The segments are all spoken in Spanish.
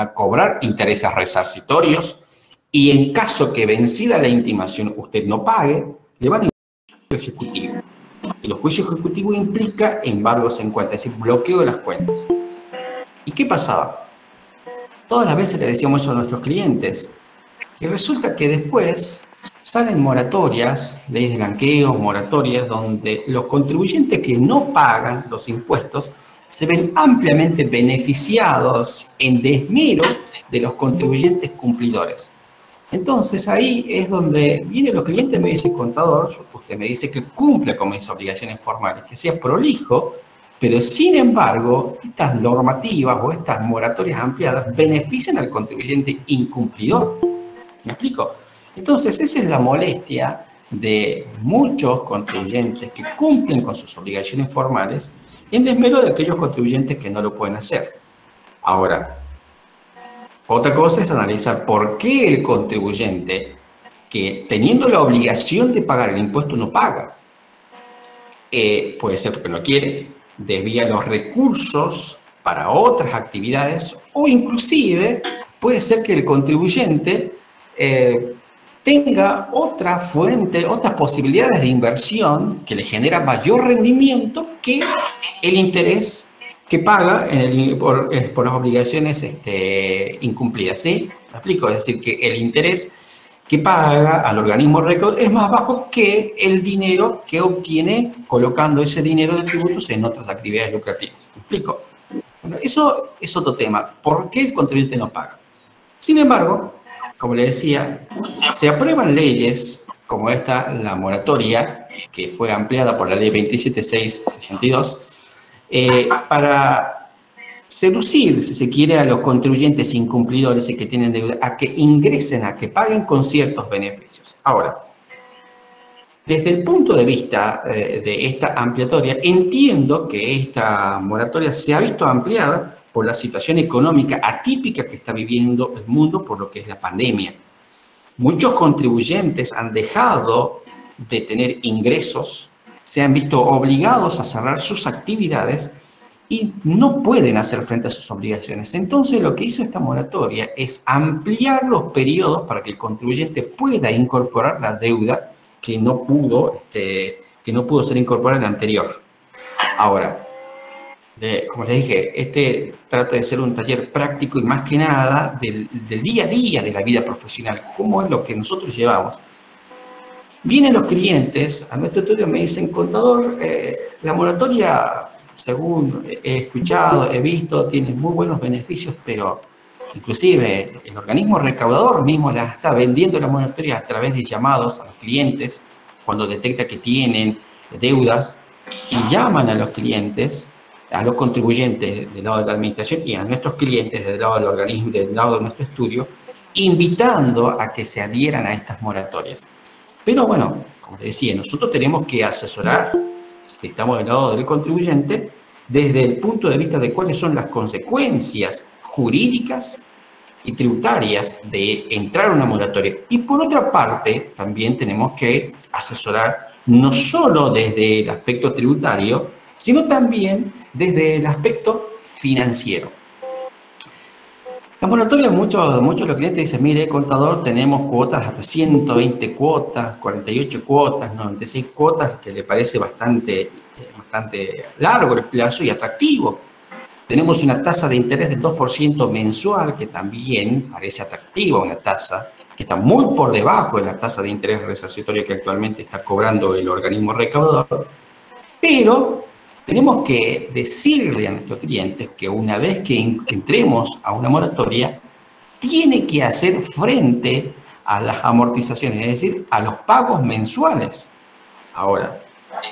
a cobrar intereses resarcitorios y en caso que vencida la intimación usted no pague, le van a ir a un juicio ejecutivo. Y los juicios ejecutivos implica embargos en cuenta, es decir, bloqueo de las cuentas. ¿Y qué pasaba? Todas las veces le decíamos eso a nuestros clientes. Y resulta que después salen moratorias, leyes de blanqueo, moratorias, donde los contribuyentes que no pagan los impuestos se ven ampliamente beneficiados en desmero de los contribuyentes cumplidores. Entonces ahí es donde vienen los clientes y me dice, contador, usted me dice que cumple con mis obligaciones formales, que sea prolijo, pero sin embargo, estas normativas o estas moratorias ampliadas benefician al contribuyente incumplidor. ¿Me explico? Entonces, esa es la molestia de muchos contribuyentes que cumplen con sus obligaciones formales en desmero de aquellos contribuyentes que no lo pueden hacer. Ahora, otra cosa es analizar por qué el contribuyente que teniendo la obligación de pagar el impuesto no paga. Puede ser porque no quiere, desvía los recursos para otras actividades o inclusive puede ser que el contribuyente tenga otra fuente, otras posibilidades de inversión que le genera mayor rendimiento que el interés que paga por las obligaciones incumplidas, ¿sí? ¿Me explico? Es decir, que el interés que paga al organismo recaudador es más bajo que el dinero que obtiene colocando ese dinero de tributos en otras actividades lucrativas. ¿Me explico? Bueno, eso es otro tema. ¿Por qué el contribuyente no paga? Sin embargo, como le decía, se aprueban leyes como esta, la moratoria, que fue ampliada por la ley 27662, para seducir, si se quiere, a los contribuyentes incumplidores y que tienen deuda, a que ingresen, a que paguen con ciertos beneficios. Ahora, desde el punto de vista de esta ampliatoria, entiendo que esta moratoria se ha visto ampliada por la situación económica atípica que está viviendo el mundo por lo que es la pandemia. Muchos contribuyentes han dejado de tener ingresos, se han visto obligados a cerrar sus actividades y no pueden hacer frente a sus obligaciones. Entonces, lo que hizo esta moratoria es ampliar los periodos para que el contribuyente pueda incorporar la deuda que no pudo ser incorporada en la anterior. Ahora, como les dije, trata de ser un taller práctico y más que nada del día a día de la vida profesional, cómo es lo que nosotros llevamos. Vienen los clientes a nuestro estudio y me dicen, contador, la moratoria, según he escuchado, he visto, tiene muy buenos beneficios, pero inclusive el organismo recaudador mismo la está vendiendo la moratoria a través de llamados a los clientes cuando detecta que tienen deudas y llaman a los clientes, a los contribuyentes del lado de la administración y a nuestros clientes del lado del organismo, del lado de nuestro estudio, invitando a que se adhieran a estas moratorias. Pero bueno, como te decía, nosotros tenemos que asesorar, si estamos del lado del contribuyente, desde el punto de vista de cuáles son las consecuencias jurídicas y tributarias de entrar a una moratoria. Y por otra parte, también tenemos que asesorar no solo desde el aspecto tributario, sino también desde el aspecto financiero. La moratoria, muchos de los clientes dicen, mire, contador, tenemos cuotas hasta 120 cuotas, 48 cuotas, 96 cuotas, que le parece bastante largo el plazo y atractivo. Tenemos una tasa de interés del 2% mensual, que también parece atractiva, una tasa que está muy por debajo de la tasa de interés resarcitorio que actualmente está cobrando el organismo recaudador, pero tenemos que decirle a nuestros clientes que una vez que entremos a una moratoria, tiene que hacer frente a las amortizaciones, es decir, a los pagos mensuales. Ahora,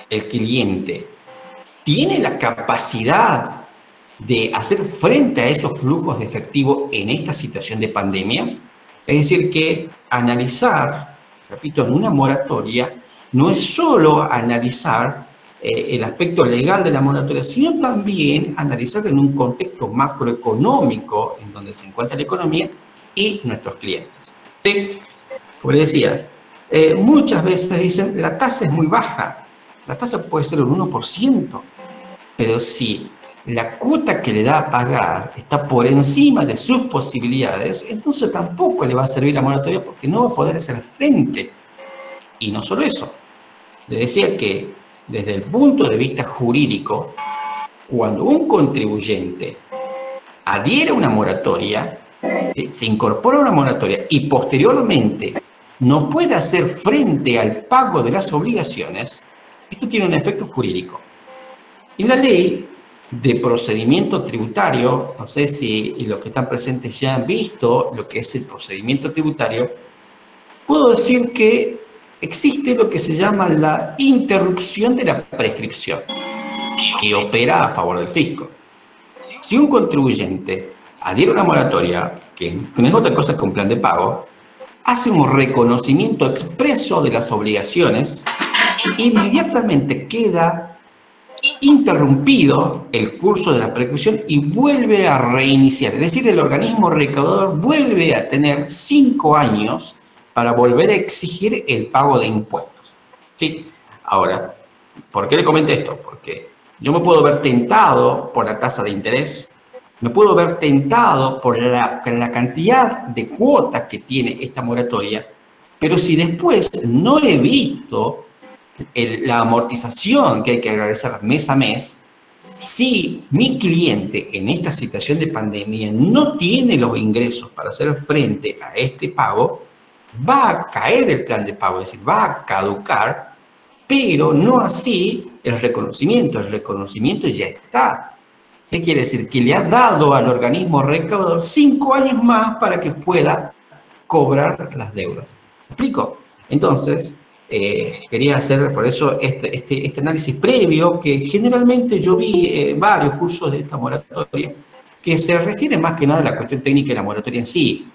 el cliente tiene la capacidad de hacer frente a esos flujos de efectivo en esta situación de pandemia. Es decir, que analizar, repito, en una moratoria, no es solo analizar el aspecto legal de la moratoria, sino también analizar en un contexto macroeconómico en donde se encuentra la economía y nuestros clientes. ¿Sí? Como les decía, muchas veces dicen la tasa es muy baja, la tasa puede ser un 1%, pero si la cuota que le da a pagar está por encima de sus posibilidades, entonces tampoco le va a servir la moratoria porque no va a poder hacer frente. Y no solo eso, le decía que desde el punto de vista jurídico, cuando un contribuyente adhiere a una moratoria, se incorpora a una moratoria y posteriormente no puede hacer frente al pago de las obligaciones, esto tiene un efecto jurídico. Y la ley de procedimiento tributario, no sé si los que están presentes ya han visto lo que es el procedimiento tributario, puedo decir que existe lo que se llama la interrupción de la prescripción, que opera a favor del fisco. Si un contribuyente adhiere a una moratoria, que no es otra cosa que un plan de pago, hace un reconocimiento expreso de las obligaciones, inmediatamente queda interrumpido el curso de la prescripción y vuelve a reiniciar. Es decir, el organismo recaudador vuelve a tener 5 años para volver a exigir el pago de impuestos. ¿Sí? Ahora, ¿por qué le comento esto? Porque yo me puedo ver tentado por la tasa de interés, me puedo ver tentado por la cantidad de cuotas que tiene esta moratoria, pero si después no he visto la amortización que hay que realizar mes a mes, si mi cliente en esta situación de pandemia no tiene los ingresos para hacer frente a este pago, va a caer el plan de pago, es decir, va a caducar, pero no así el reconocimiento. El reconocimiento ya está. ¿Qué quiere decir? Que le ha dado al organismo recaudador 5 años más para que pueda cobrar las deudas. ¿Me explico? Entonces, quería hacer por eso este análisis previo, que generalmente yo vi varios cursos de esta moratoria, que se refieren más que nada a la cuestión técnica de la moratoria en sí,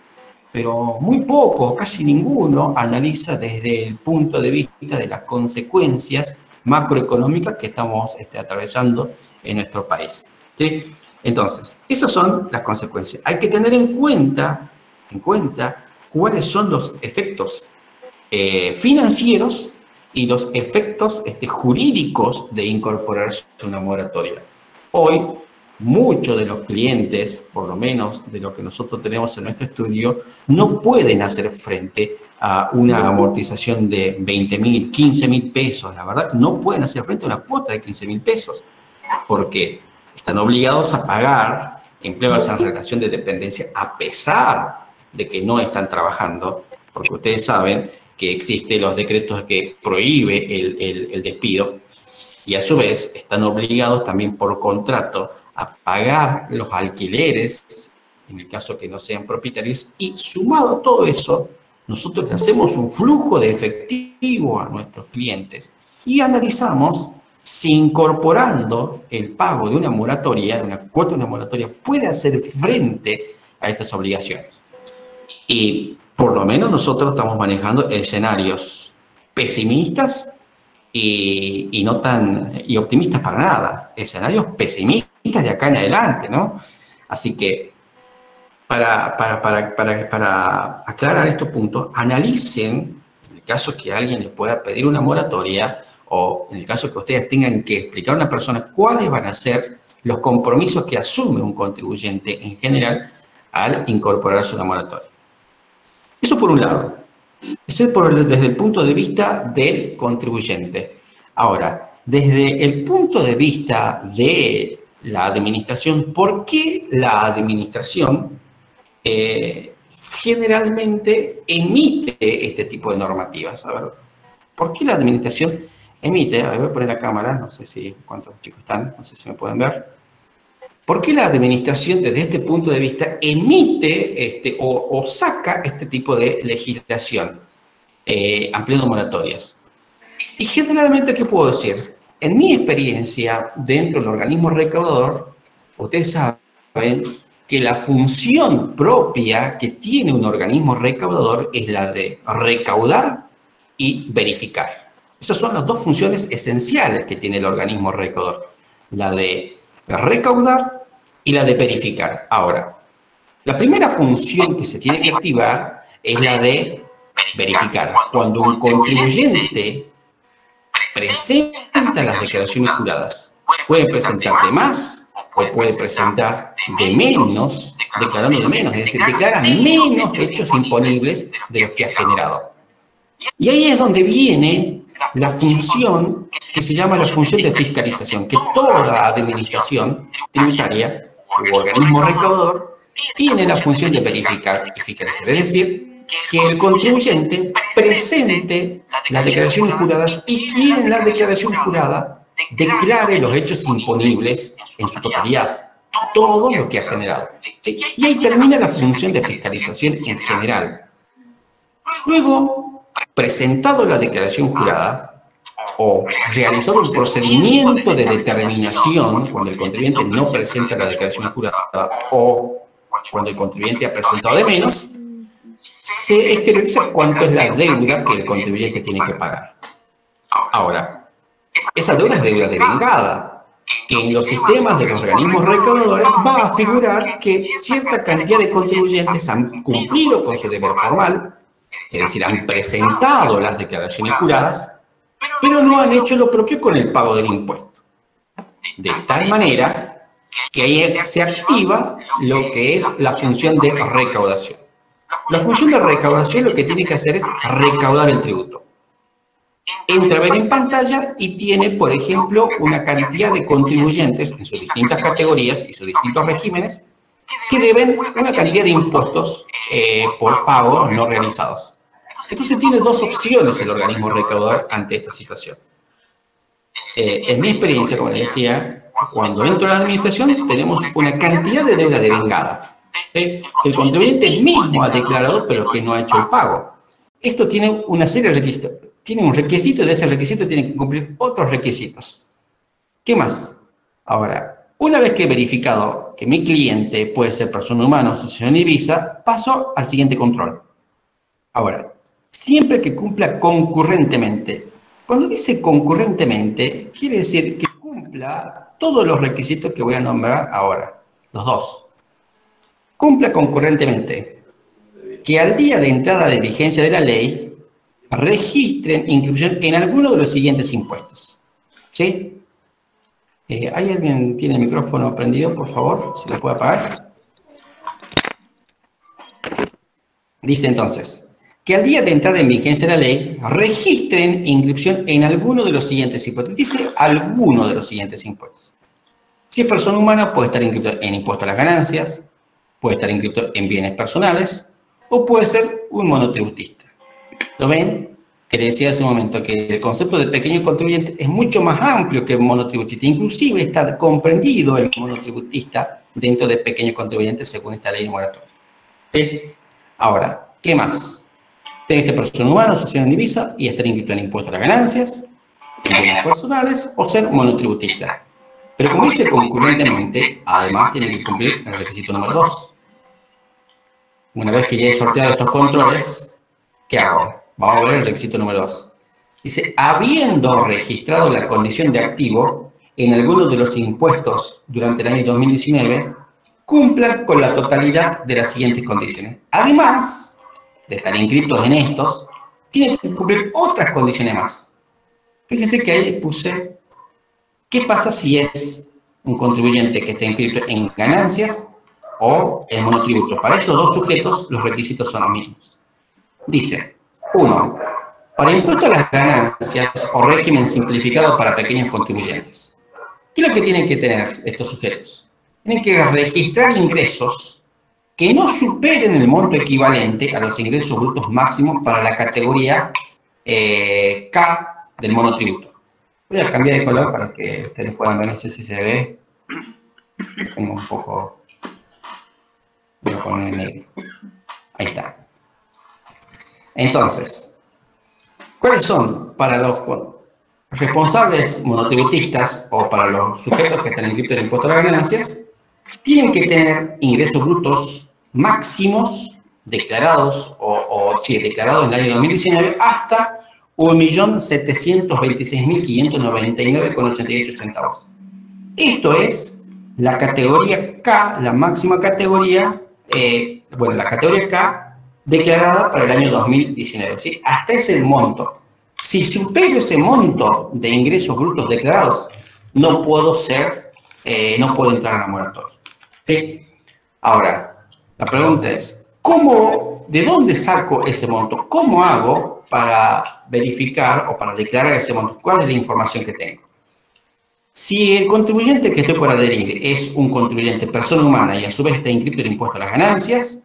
pero muy poco, casi ninguno, analiza desde el punto de vista de las consecuencias macroeconómicas que estamos atravesando en nuestro país. ¿Sí? Entonces, esas son las consecuencias. Hay que tener en cuenta cuáles son los efectos financieros y los efectos jurídicos de incorporarse a una moratoria. Hoy, muchos de los clientes, por lo menos de lo que nosotros tenemos en nuestro estudio, no pueden hacer frente a una amortización de 20.000, 15.000 pesos. La verdad, no pueden hacer frente a una cuota de 15.000 pesos. ¿Por qué? Están obligados a pagar empleos en relación de dependencia a pesar de que no están trabajando, porque ustedes saben que existen los decretos que prohíbe el despido, y a su vez están obligados también por contrato a pagar los alquileres, en el caso que no sean propietarios, y sumado a todo eso, nosotros le hacemos un flujo de efectivo a nuestros clientes y analizamos si incorporando el pago de una moratoria, de una cuota de una moratoria, puede hacer frente a estas obligaciones. Y por lo menos nosotros estamos manejando escenarios pesimistas y no tan optimistas para nada, escenarios pesimistas de acá en adelante, ¿no? Así que para aclarar estos puntos, analicen, en el caso que alguien les pueda pedir una moratoria o en el caso que ustedes tengan que explicar a una persona cuáles van a ser los compromisos que asume un contribuyente en general al incorporarse a una moratoria. Eso por un lado. Eso es desde el punto de vista del contribuyente. Ahora, desde el punto de vista de la administración, ¿por qué la administración generalmente emite este tipo de normativas? A ver, ¿por qué la administración emite? A ver, voy a poner la cámara, no sé si cuántos chicos están, no sé si me pueden ver. ¿Por qué la administración desde este punto de vista emite o saca este tipo de legislación ampliando moratorias? Y generalmente, ¿qué puedo decir? En mi experiencia dentro del organismo recaudador, ustedes saben que la función propia que tiene un organismo recaudador es la de recaudar y verificar. Esas son las dos funciones esenciales que tiene el organismo recaudador, la de recaudar y la de verificar. Ahora, la primera función que se tiene que activar es la de verificar. Cuando un contribuyente presenta las declaraciones juradas, puede presentar de más o puede presentar de menos, declarando de menos, es decir, declara menos hechos imponibles de los que ha generado. Y ahí es donde viene la función que se llama la función de fiscalización, que toda administración tributaria u organismo recaudador tiene la función de verificar y fiscalizar. Es decir, que el contribuyente presente las declaraciones juradas y quien en la declaración jurada declare los hechos imponibles en su totalidad, todo lo que ha generado. ¿Sí? Y ahí termina la función de fiscalización en general. Luego, presentado la declaración jurada, o realizado un procedimiento de determinación cuando el contribuyente no presenta la declaración jurada o cuando el contribuyente ha presentado de menos, se exterioriza cuánto es la deuda que el contribuyente tiene que pagar. Ahora, esa deuda es deuda devengada, que en los sistemas de los organismos recaudadores va a figurar que cierta cantidad de contribuyentes han cumplido con su deber formal, es decir, han presentado las declaraciones juradas, pero no han hecho lo propio con el pago del impuesto. De tal manera que ahí se activa lo que es la función de recaudación. La función de recaudación lo que tiene que hacer es recaudar el tributo. Entra a ver en pantalla y tiene, por ejemplo, una cantidad de contribuyentes en sus distintas categorías y sus distintos regímenes que deben una cantidad de impuestos por pago no realizados. Entonces tiene dos opciones el organismo recaudador ante esta situación. En mi experiencia, como les decía, cuando entro a la administración tenemos una cantidad de deuda devengada, que el contribuyente mismo ha declarado pero que no ha hecho el pago. Esto tiene una serie de requisitos. Tiene un requisito y de ese requisito tiene que cumplir otros requisitos. ¿Qué más? Ahora, una vez que he verificado que mi cliente puede ser persona humana, asociación y visa, paso al siguiente control. Ahora, siempre que cumpla concurrentemente. Cuando dice concurrentemente, quiere decir que cumpla todos los requisitos que voy a nombrar ahora, los dos. Cumpla concurrentemente. Que al día de entrada de vigencia de la ley, registren inscripción en alguno de los siguientes impuestos. ¿Sí? ¿Hay alguien que tiene el micrófono prendido, por favor? ¿Se lo puede apagar? Dice entonces, que al día de entrada en vigencia de la ley, registren inscripción en alguno de los siguientes impuestos. Dice alguno de los siguientes impuestos. Si es persona humana, puede estar inscrito en impuesto a las ganancias, puede estar inscrito en bienes personales, o puede ser un monotributista. ¿Lo ven? Que les decía hace un momento que el concepto de pequeño contribuyente es mucho más amplio que el monotributista. Inclusive está comprendido el monotributista dentro de pequeño contribuyente según esta ley de moratoria. ¿Sí? Ahora, ¿qué más? Tiene que ser persona humana, asociación y visa y estar inscrito en impuesto a las ganancias, en bienes personales o ser monotributista. Pero como dice concurrentemente, además tiene que cumplir el requisito número 2. Una vez que ya he sorteado estos controles, ¿qué hago? Vamos a ver el requisito número 2. Dice, habiendo registrado la condición de activo en alguno de los impuestos durante el año 2019, cumplan con la totalidad de las siguientes condiciones. Además de estar inscritos en estos, tienen que cumplir otras condiciones más. Fíjense que ahí puse, ¿qué pasa si es un contribuyente que esté inscrito en ganancias o en monotributo? Para esos dos sujetos, los requisitos son los mismos. Dice, 1. Para impuesto a las ganancias o régimen simplificado para pequeños contribuyentes. ¿Qué es lo que tienen que tener estos sujetos? Tienen que registrar ingresos que no superen el monto equivalente a los ingresos brutos máximos para la categoría K del monotributo. Voy a cambiar de color para que ustedes puedan ver, no sé si se ve. Tengo un poco... Voy a poner en negro. Ahí está. Entonces, ¿cuáles son para los responsables monotributistas o para los sujetos que están inscritos en el impuesto a las ganancias? Tienen que tener ingresos brutos máximos declarados declarados en el año 2019 hasta 1.726.599,88 centavos. Esto es la categoría K, la máxima categoría, la categoría K declarada para el año 2019, ¿sí? Hasta ese monto. Si supero ese monto de ingresos brutos declarados, no puedo ser no puede entrar a la moratoria. ¿Sí? Ahora, la pregunta es, ¿cómo, de dónde saco ese monto? ¿Cómo hago para verificar o para declarar ese monto? ¿Cuál es la información que tengo? Si el contribuyente que estoy por adherir es un contribuyente persona humana y a su vez está inscrito en el impuesto a las ganancias,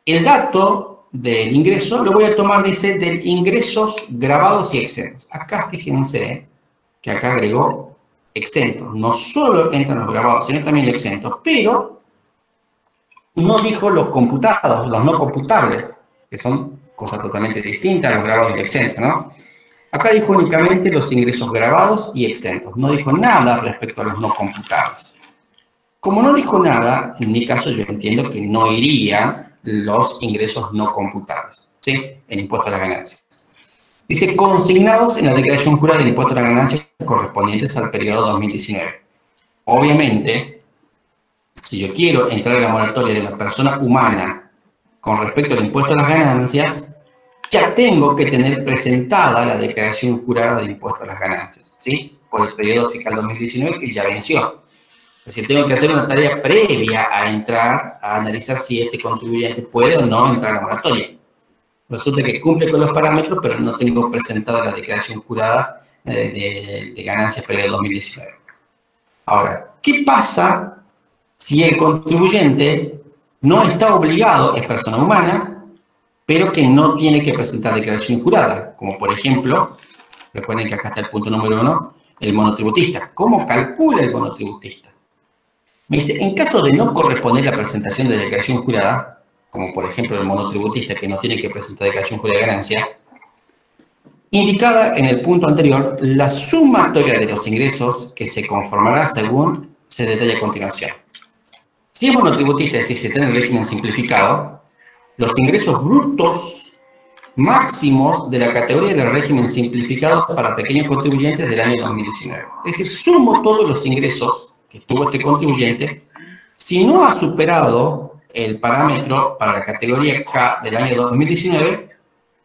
el dato del ingreso lo voy a tomar, dice, de ingresos grabados y exentos. Acá fíjense que acá agregó exentos. No solo entran los grabados, sino también los exentos, pero no dijo los computados, los no computables, que son cosas totalmente distintas a los grabados y los exentos, ¿no? Acá dijo únicamente los ingresos grabados y exentos. No dijo nada respecto a los no computables. Como no dijo nada, en mi caso yo entiendo que no irían los ingresos no computables, ¿sí? El impuesto a las ganancias. Dice, consignados en la declaración jurada del impuesto a las ganancias correspondientes al periodo 2019. Obviamente, si yo quiero entrar a la moratoria de una persona humana con respecto al impuesto a las ganancias, ya tengo que tener presentada la declaración jurada de impuesto a las ganancias, ¿sí? Por el periodo fiscal 2019 que ya venció. Es decir, tengo que hacer una tarea previa a entrar a analizar si este contribuyente puede o no entrar a la moratoria. Resulta que cumple con los parámetros, pero no tengo presentada la declaración jurada de ganancias periodo 2019. Ahora, ¿qué pasa si el contribuyente no está obligado, es persona humana, pero que no tiene que presentar declaración jurada? Como por ejemplo, recuerden que acá está el punto número 1, el monotributista. ¿Cómo calcula el monotributista? Me dice, en caso de no corresponder la presentación de declaración jurada, como por ejemplo el monotributista que no tiene que presentar declaración jurada de ganancia, indicada en el punto anterior, la sumatoria de los ingresos que se conformará según se detalla a continuación. Si es monotributista, es decir, se tiene el régimen simplificado, los ingresos brutos máximos de la categoría del régimen simplificado para pequeños contribuyentes del año 2019. Es decir, sumo todos los ingresos que tuvo este contribuyente. Si no ha superado el parámetro para la categoría K del año 2019,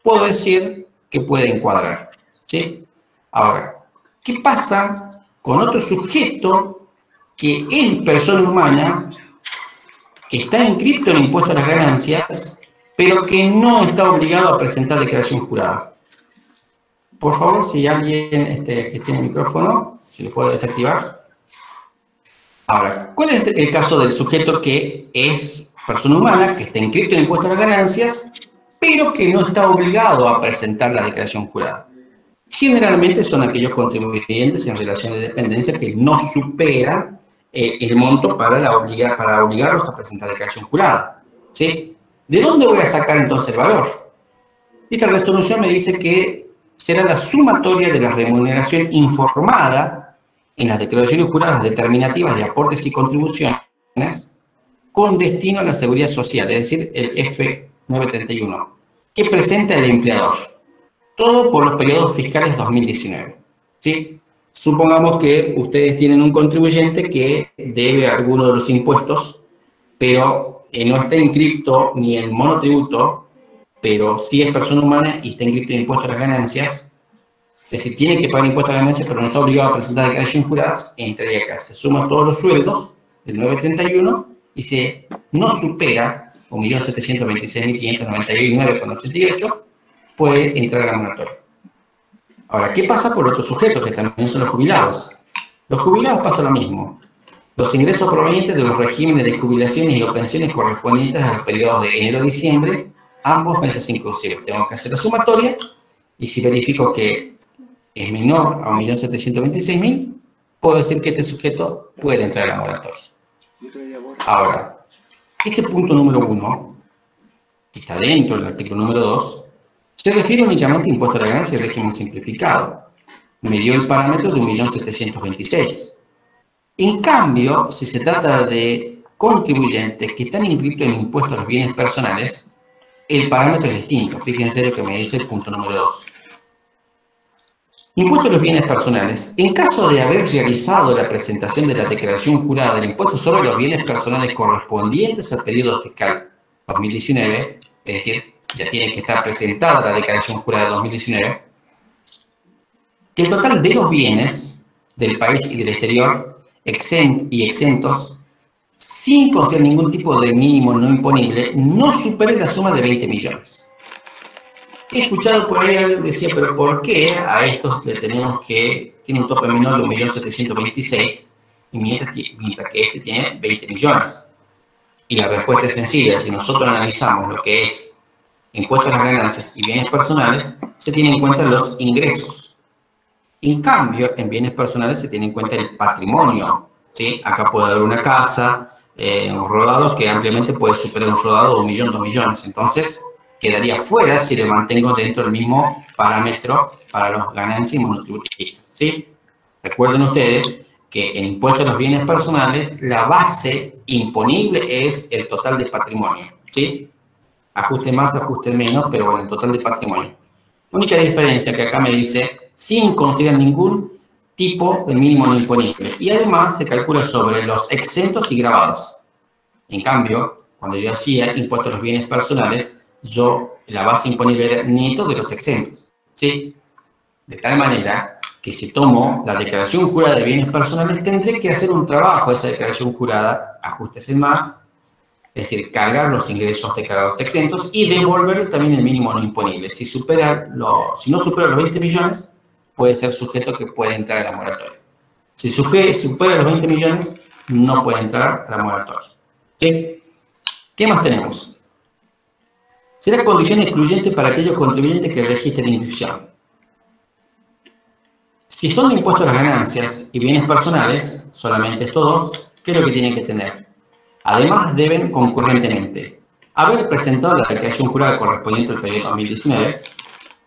puedo decir que puede encuadrar, ¿sí? Ahora, ¿qué pasa con otro sujeto que es persona humana, que está inscrito en el impuesto a las ganancias, pero que no está obligado a presentar declaración jurada? Por favor, si alguien que tiene micrófono, si lo puede desactivar. Ahora, ¿cuál es el caso del sujeto que es persona humana, que está inscrito en el impuesto a las ganancias, pero que no está obligado a presentar la declaración jurada? Generalmente son aquellos contribuyentes en relación de dependencia que no superan el monto para obligarlos a presentar declaración jurada, ¿sí? ¿De dónde voy a sacar entonces el valor? Esta resolución me dice que será la sumatoria de la remuneración informada en las declaraciones juradas determinativas de aportes y contribuciones con destino a la seguridad social, es decir, el F931, que presenta el empleador. Todo por los periodos fiscales 2019, ¿sí? Supongamos que ustedes tienen un contribuyente que debe alguno de los impuestos, pero no está inscrito ni en monotributo, pero sí es persona humana y está inscrito en impuesto a las ganancias. Es decir, tiene que pagar impuestos a las ganancias, pero no está obligado a presentar declaración juradas. Entraría acá, se suman todos los sueldos del 931 y se no supera 1.726.599,88, puede entrar a la moratoria. Ahora, ¿qué pasa por otros sujetos que también son los jubilados? Los jubilados pasa lo mismo. Los ingresos provenientes de los regímenes de jubilaciones y o pensiones correspondientes a los periodos de enero a diciembre, ambos meses inclusivos. Tengo que hacer la sumatoria y si verifico que es menor a 1.726.000, puedo decir que este sujeto puede entrar a la moratoria. Ahora, este punto número 1, que está dentro del artículo número 2, se refiere únicamente a impuesto a la ganancia y régimen simplificado. Me dio el parámetro de 1.726.000. En cambio, si se trata de contribuyentes que están inscritos en impuesto a los bienes personales, el parámetro es distinto. Fíjense lo que me dice el punto número 2. Impuesto a los bienes personales. En caso de haber realizado la presentación de la declaración jurada del impuesto sobre los bienes personales correspondientes al periodo fiscal 2019, es decir, ya tiene que estar presentada la declaración jurada de 2019, que el total de los bienes del país y del exterior y exentos, sin considerar ningún tipo de mínimo no imponible, no supere la suma de 20 millones. He escuchado por ahí alguien decía, pero ¿por qué a estos le tenemos que, tiene un tope menor de 1.726.000, mientras que este tiene 20 millones? Y la respuesta es sencilla. Si nosotros analizamos lo que es impuestos a las ganancias y bienes personales, se tienen en cuenta los ingresos. En cambio, en bienes personales se tiene en cuenta el patrimonio, ¿sí? Acá puede haber una casa, un rodado que ampliamente puede superar un rodado de 1 millón, 2 millones. Entonces, quedaría fuera si le mantengo dentro del mismo parámetro para los ganancias y monotributistas, ¿sí? Recuerden ustedes que en impuestos a los bienes personales, la base imponible es el total de patrimonio, ¿sí? Ajuste más, ajuste menos, pero bueno, el total de patrimonio. Única diferencia que acá me dice, sin considerar ningún tipo de mínimo no imponible. Y además se calcula sobre los exentos y gravados. En cambio, cuando yo hacía impuestos a los bienes personales, la base imponible era neto de los exentos, ¿sí? De tal manera que si tomo la declaración jurada de bienes personales, tendré que hacer un trabajo de esa declaración jurada, ajustes en más, es decir, cargar los ingresos declarados exentos y devolver también el mínimo no imponible. Si no supera los 20 millones, puede ser sujeto que puede entrar a la moratoria. Si supera los 20 millones, no puede entrar a la moratoria. ¿Sí? ¿Qué más tenemos? Será condición excluyente para aquellos contribuyentes que registren inscripción. Si son de impuestos a las ganancias y bienes personales, solamente estos dos, ¿qué es lo que tienen que tener? Además, deben concurrentemente haber presentado la declaración jurada correspondiente al periodo 2019,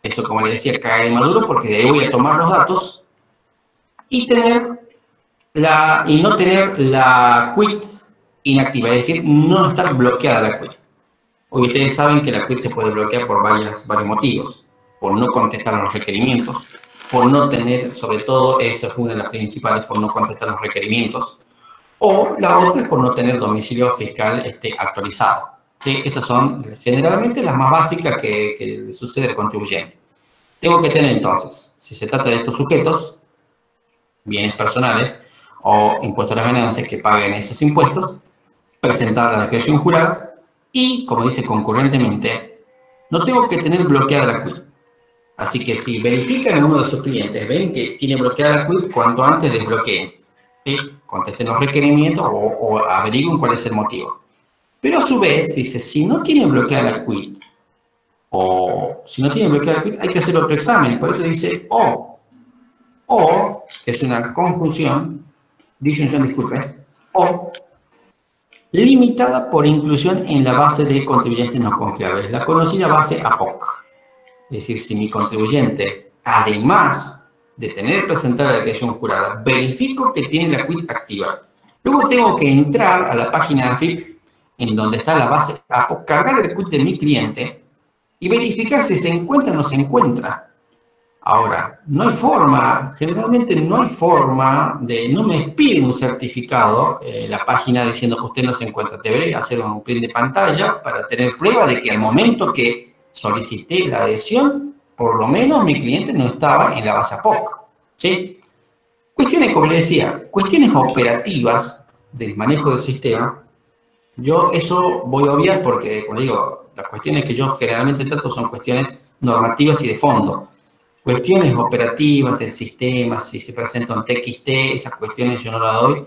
eso, como les decía, cae en maduro porque de ahí voy a tomar los datos, y no tener la quit inactiva, es decir, no estar bloqueada la quit. Hoy ustedes saben que la quit se puede bloquear por varios motivos, por no contestar los requerimientos, por no tener, sobre todo, esa es una de las principales, por no contestar los requerimientos, o la otra es por no tener domicilio fiscal actualizado. ¿Sí? Esas son generalmente las más básicas que le sucede al contribuyente. Tengo que tener entonces, si se trata de estos sujetos, bienes personales o impuestos a las ganancias que paguen esos impuestos, presentar las declaraciones juradas y, como dice concurrentemente, no tengo que tener bloqueada la quit. Así que si verifican en uno de sus clientes, ven que tiene bloqueada la quit, cuanto antes desbloqueen. ¿Sí? Contesten los requerimientos o averigüen cuál es el motivo. Pero a su vez, dice, si no tiene bloqueada la quit, hay que hacer otro examen. Por eso dice que es una conjunción, disculpe, o limitada por inclusión en la base de contribuyentes no confiables, la conocida base APOC. Es decir, si mi contribuyente, además de tener presentada la declaración jurada, verifico que tiene la quit activa. Luego tengo que entrar a la página de AFIP, en donde está la base APOC, cargar el quit de mi cliente y verificar si se encuentra o no se encuentra. Ahora, no hay forma, generalmente no hay forma no me pide un certificado la página diciendo que usted no se encuentra. Debería hacer un print de pantalla para tener prueba de que al momento que solicité la adhesión, por lo menos mi cliente no estaba en la base APOC, ¿sí? Cuestiones, como les decía, cuestiones operativas del manejo del sistema, yo eso voy a obviar porque, como digo, las cuestiones que yo generalmente trato son cuestiones normativas y de fondo. Cuestiones operativas del sistema, si se presenta un TXT, esas cuestiones yo no las doy,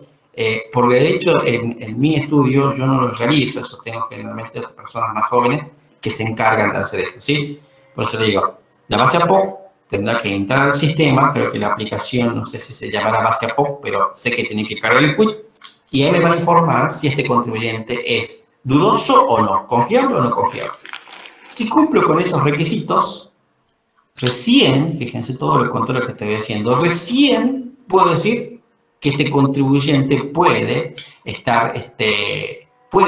porque de hecho en mi estudio yo no lo realizo, eso tengo generalmente otras personas más jóvenes que se encargan de hacer eso, ¿sí? Por eso le digo, la base APOC tendrá que entrar al sistema, creo que la aplicación, no sé si se llamará base APOC, pero sé que tiene que cargar el quit, y ahí me va a informar si este contribuyente es dudoso o no, confiable o no confiable. Si cumplo con esos requisitos, recién, fíjense todo el control que estoy haciendo, recién puedo decir que este contribuyente puede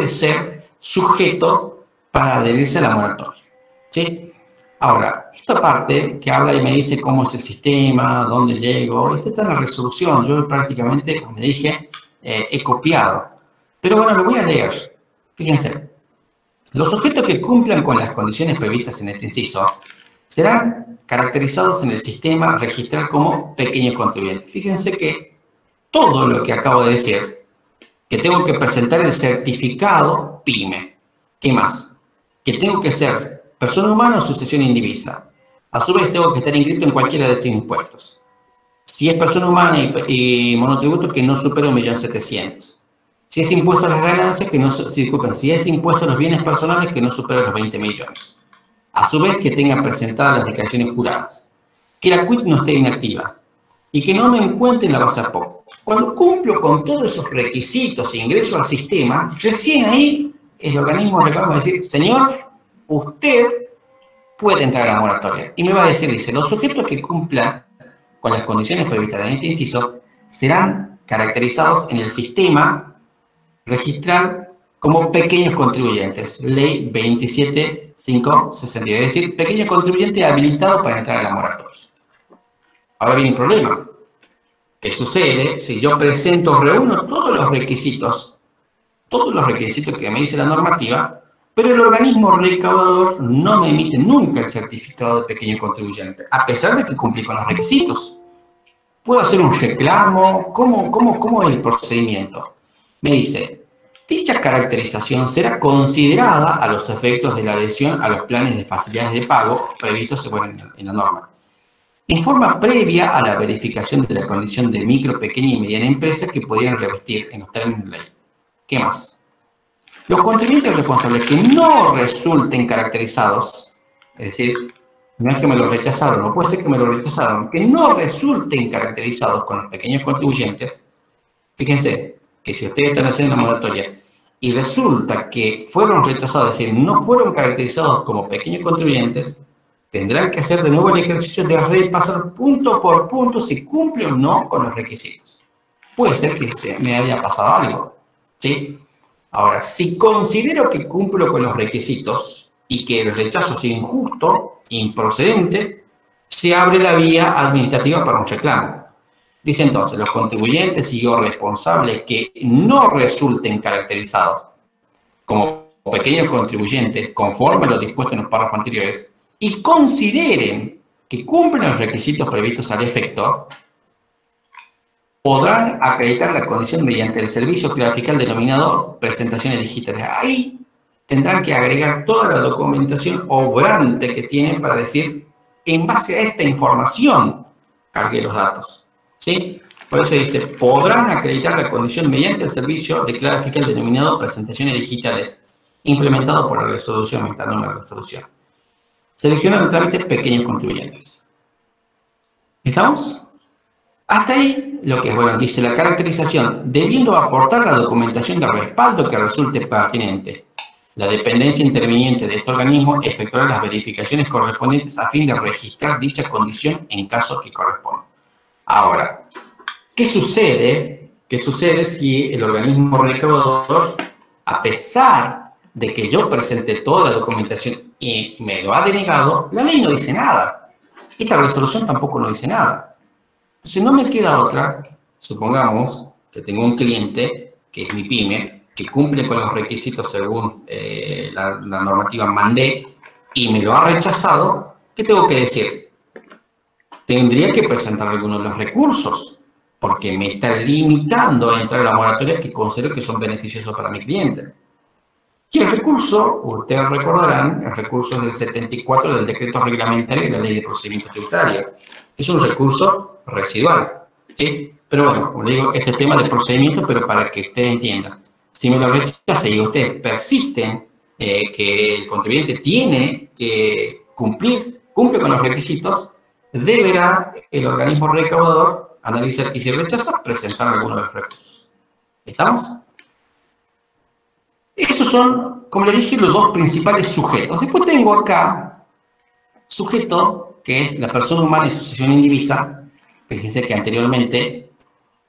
ser sujeto para adherirse a la moratoria, ¿sí? Ahora, esta parte que habla y me dice cómo es el sistema, dónde llego, esta está en la resolución. Yo prácticamente, como me dije, he copiado. Pero bueno, lo voy a leer. Fíjense. Los sujetos que cumplan con las condiciones previstas en este inciso serán caracterizados en el sistema registral como pequeños contribuyentes. Fíjense que todo lo que acabo de decir, que tengo que presentar el certificado PYME. ¿Qué más? Que tengo que ser persona humana o sucesión indivisa. A su vez, tengo que estar inscrito en cualquiera de estos impuestos. Si es persona humana y monotributo, que no supere 1.700.000. Si es impuesto a las ganancias, si es impuesto a los bienes personales, que no supere los 20 millones. A su vez, que tenga presentadas las declaraciones juradas. Que la CUIT no esté inactiva. Y que no me encuentre en la base APOC. Cuando cumplo con todos esos requisitos e ingreso al sistema, recién ahí el organismo reclama decir, señor, usted puede entrar a la moratoria. Y me va a decir, dice, los sujetos que cumplan con las condiciones previstas en este inciso serán caracterizados en el sistema registral como pequeños contribuyentes. Ley 27.562. Es decir, pequeño contribuyente habilitado para entrar a la moratoria. Ahora viene un problema. ¿Qué sucede si yo reúno todos los requisitos que me dice la normativa, pero el organismo recaudador no me emite nunca el certificado de pequeño contribuyente, a pesar de que cumplí con los requisitos? ¿Puedo hacer un reclamo? ¿Cómo es el procedimiento? Me dice, dicha caracterización será considerada a los efectos de la adhesión a los planes de facilidades de pago previstos en la norma, en forma previa a la verificación de la condición de micro, pequeña y mediana empresa que podrían revestir en los términos de ley. ¿Qué más? Los contribuyentes responsables que no resulten caracterizados, es decir, no es que me lo rechazaron, no puede ser que me lo rechazaron, que no resulten caracterizados con los pequeños contribuyentes, fíjense que si ustedes están haciendo una moratoria y resulta que fueron rechazados, es decir, no fueron caracterizados como pequeños contribuyentes, tendrán que hacer de nuevo el ejercicio de repasar punto por punto si cumple o no con los requisitos. Puede ser que me haya pasado algo, ¿sí? Ahora, si considero que cumplo con los requisitos y que el rechazo es injusto, improcedente, se abre la vía administrativa para un reclamo. Dice entonces, los contribuyentes y o responsables que no resulten caracterizados como pequeños contribuyentes conforme a lo dispuesto en los párrafos anteriores y consideren que cumplen los requisitos previstos al efecto, podrán acreditar la condición mediante el servicio fiscal denominado presentaciones digitales. Ahí tendrán que agregar toda la documentación obrante que tienen para decir, en base a esta información, cargué los datos. ¿Sí? Por eso dice, podrán acreditar la condición mediante el servicio fiscal denominado presentaciones digitales, implementado por la resolución, esta nueva resolución. Seleccionan el trámite pequeños contribuyentes. ¿Estamos? Hasta ahí lo que es, bueno, dice la caracterización, debiendo aportar la documentación de respaldo que resulte pertinente. La dependencia interviniente de este organismo efectuará las verificaciones correspondientes a fin de registrar dicha condición en caso que corresponda. Ahora, ¿qué sucede? ¿Qué sucede si el organismo recaudador, a pesar de que yo presenté toda la documentación y me lo ha denegado, la ley no dice nada? Esta resolución tampoco no dice nada. Entonces no me queda otra, supongamos que tengo un cliente, que es mi PYME, que cumple con los requisitos según la normativa mandé y me lo ha rechazado, ¿qué tengo que decir? Tendría que presentar algunos de los recursos, porque me está limitando a entrar a la moratoria que considero que son beneficiosos para mi cliente. Y el recurso, ustedes recordarán, el recurso es del 74 del decreto reglamentario de la Ley de Procedimiento Tributario. Es un recurso residual, ¿sí? Pero bueno, como le digo, este tema de procedimiento, pero para que ustedes entiendan. Si me lo rechaza y ustedes persisten que el contribuyente tiene que cumple con los requisitos, deberá el organismo recaudador analizar y si rechaza, presentar algunos de los recursos. ¿Estamos? Esos son, como les dije, los dos principales sujetos. Después tengo acá sujeto, que es la persona humana y sucesión indivisa. Fíjense que anteriormente,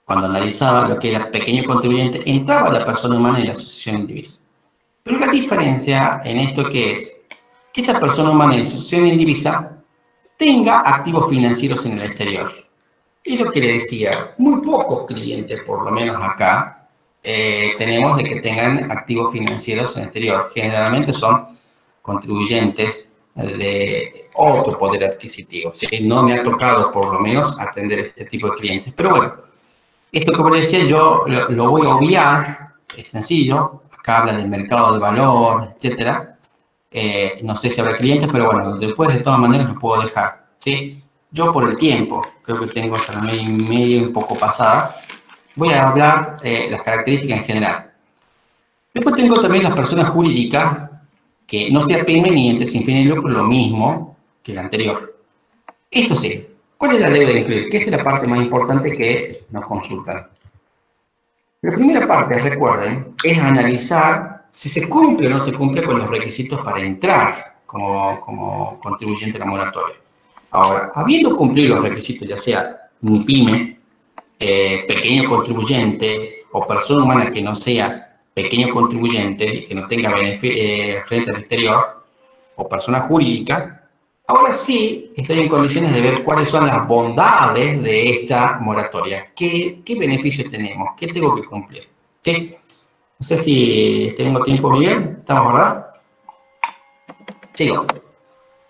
cuando analizaba lo que era pequeño contribuyente, entraba la persona humana y la sucesión indivisa. Pero la diferencia en esto que es que esta persona humana y sucesión indivisa tenga activos financieros en el exterior. Es lo que le decía, muy pocos clientes, por lo menos acá, tenemos de que tengan activos financieros en el exterior. Generalmente son contribuyentes de otro poder adquisitivo. ¿Sí? No me ha tocado, por lo menos, atender este tipo de clientes. Pero bueno, Esto, como les decía, yo lo voy a obviar, es sencillo. Acá habla del mercado de valor, etcétera. No sé si habrá clientes, pero bueno, después de todas maneras lo puedo dejar, ¿sí? Yo por el tiempo, creo que tengo hasta las 9:30 un poco pasadas, voy a hablar las características en general. Después tengo también las personas jurídicas, que no sea pyme ni ente sin fin de lucro, lo mismo que el anterior. Esto sí, ¿cuál es la deuda a incluir? Que esta es la parte más importante que nos consultan. La primera parte, recuerden, es analizar si se cumple o no se cumple con los requisitos para entrar como contribuyente a la moratoria. Ahora, habiendo cumplido los requisitos, ya sea un pyme, pequeño contribuyente o persona humana que no sea pequeño contribuyente y que no tenga renta al exterior, o persona jurídica, ahora sí estoy en condiciones de ver cuáles son las bondades de esta moratoria. ¿Qué beneficios tenemos? ¿Qué tengo que cumplir? ¿Sí? No sé si tengo tiempo, Miguel. ¿Estamos, verdad? Sigo.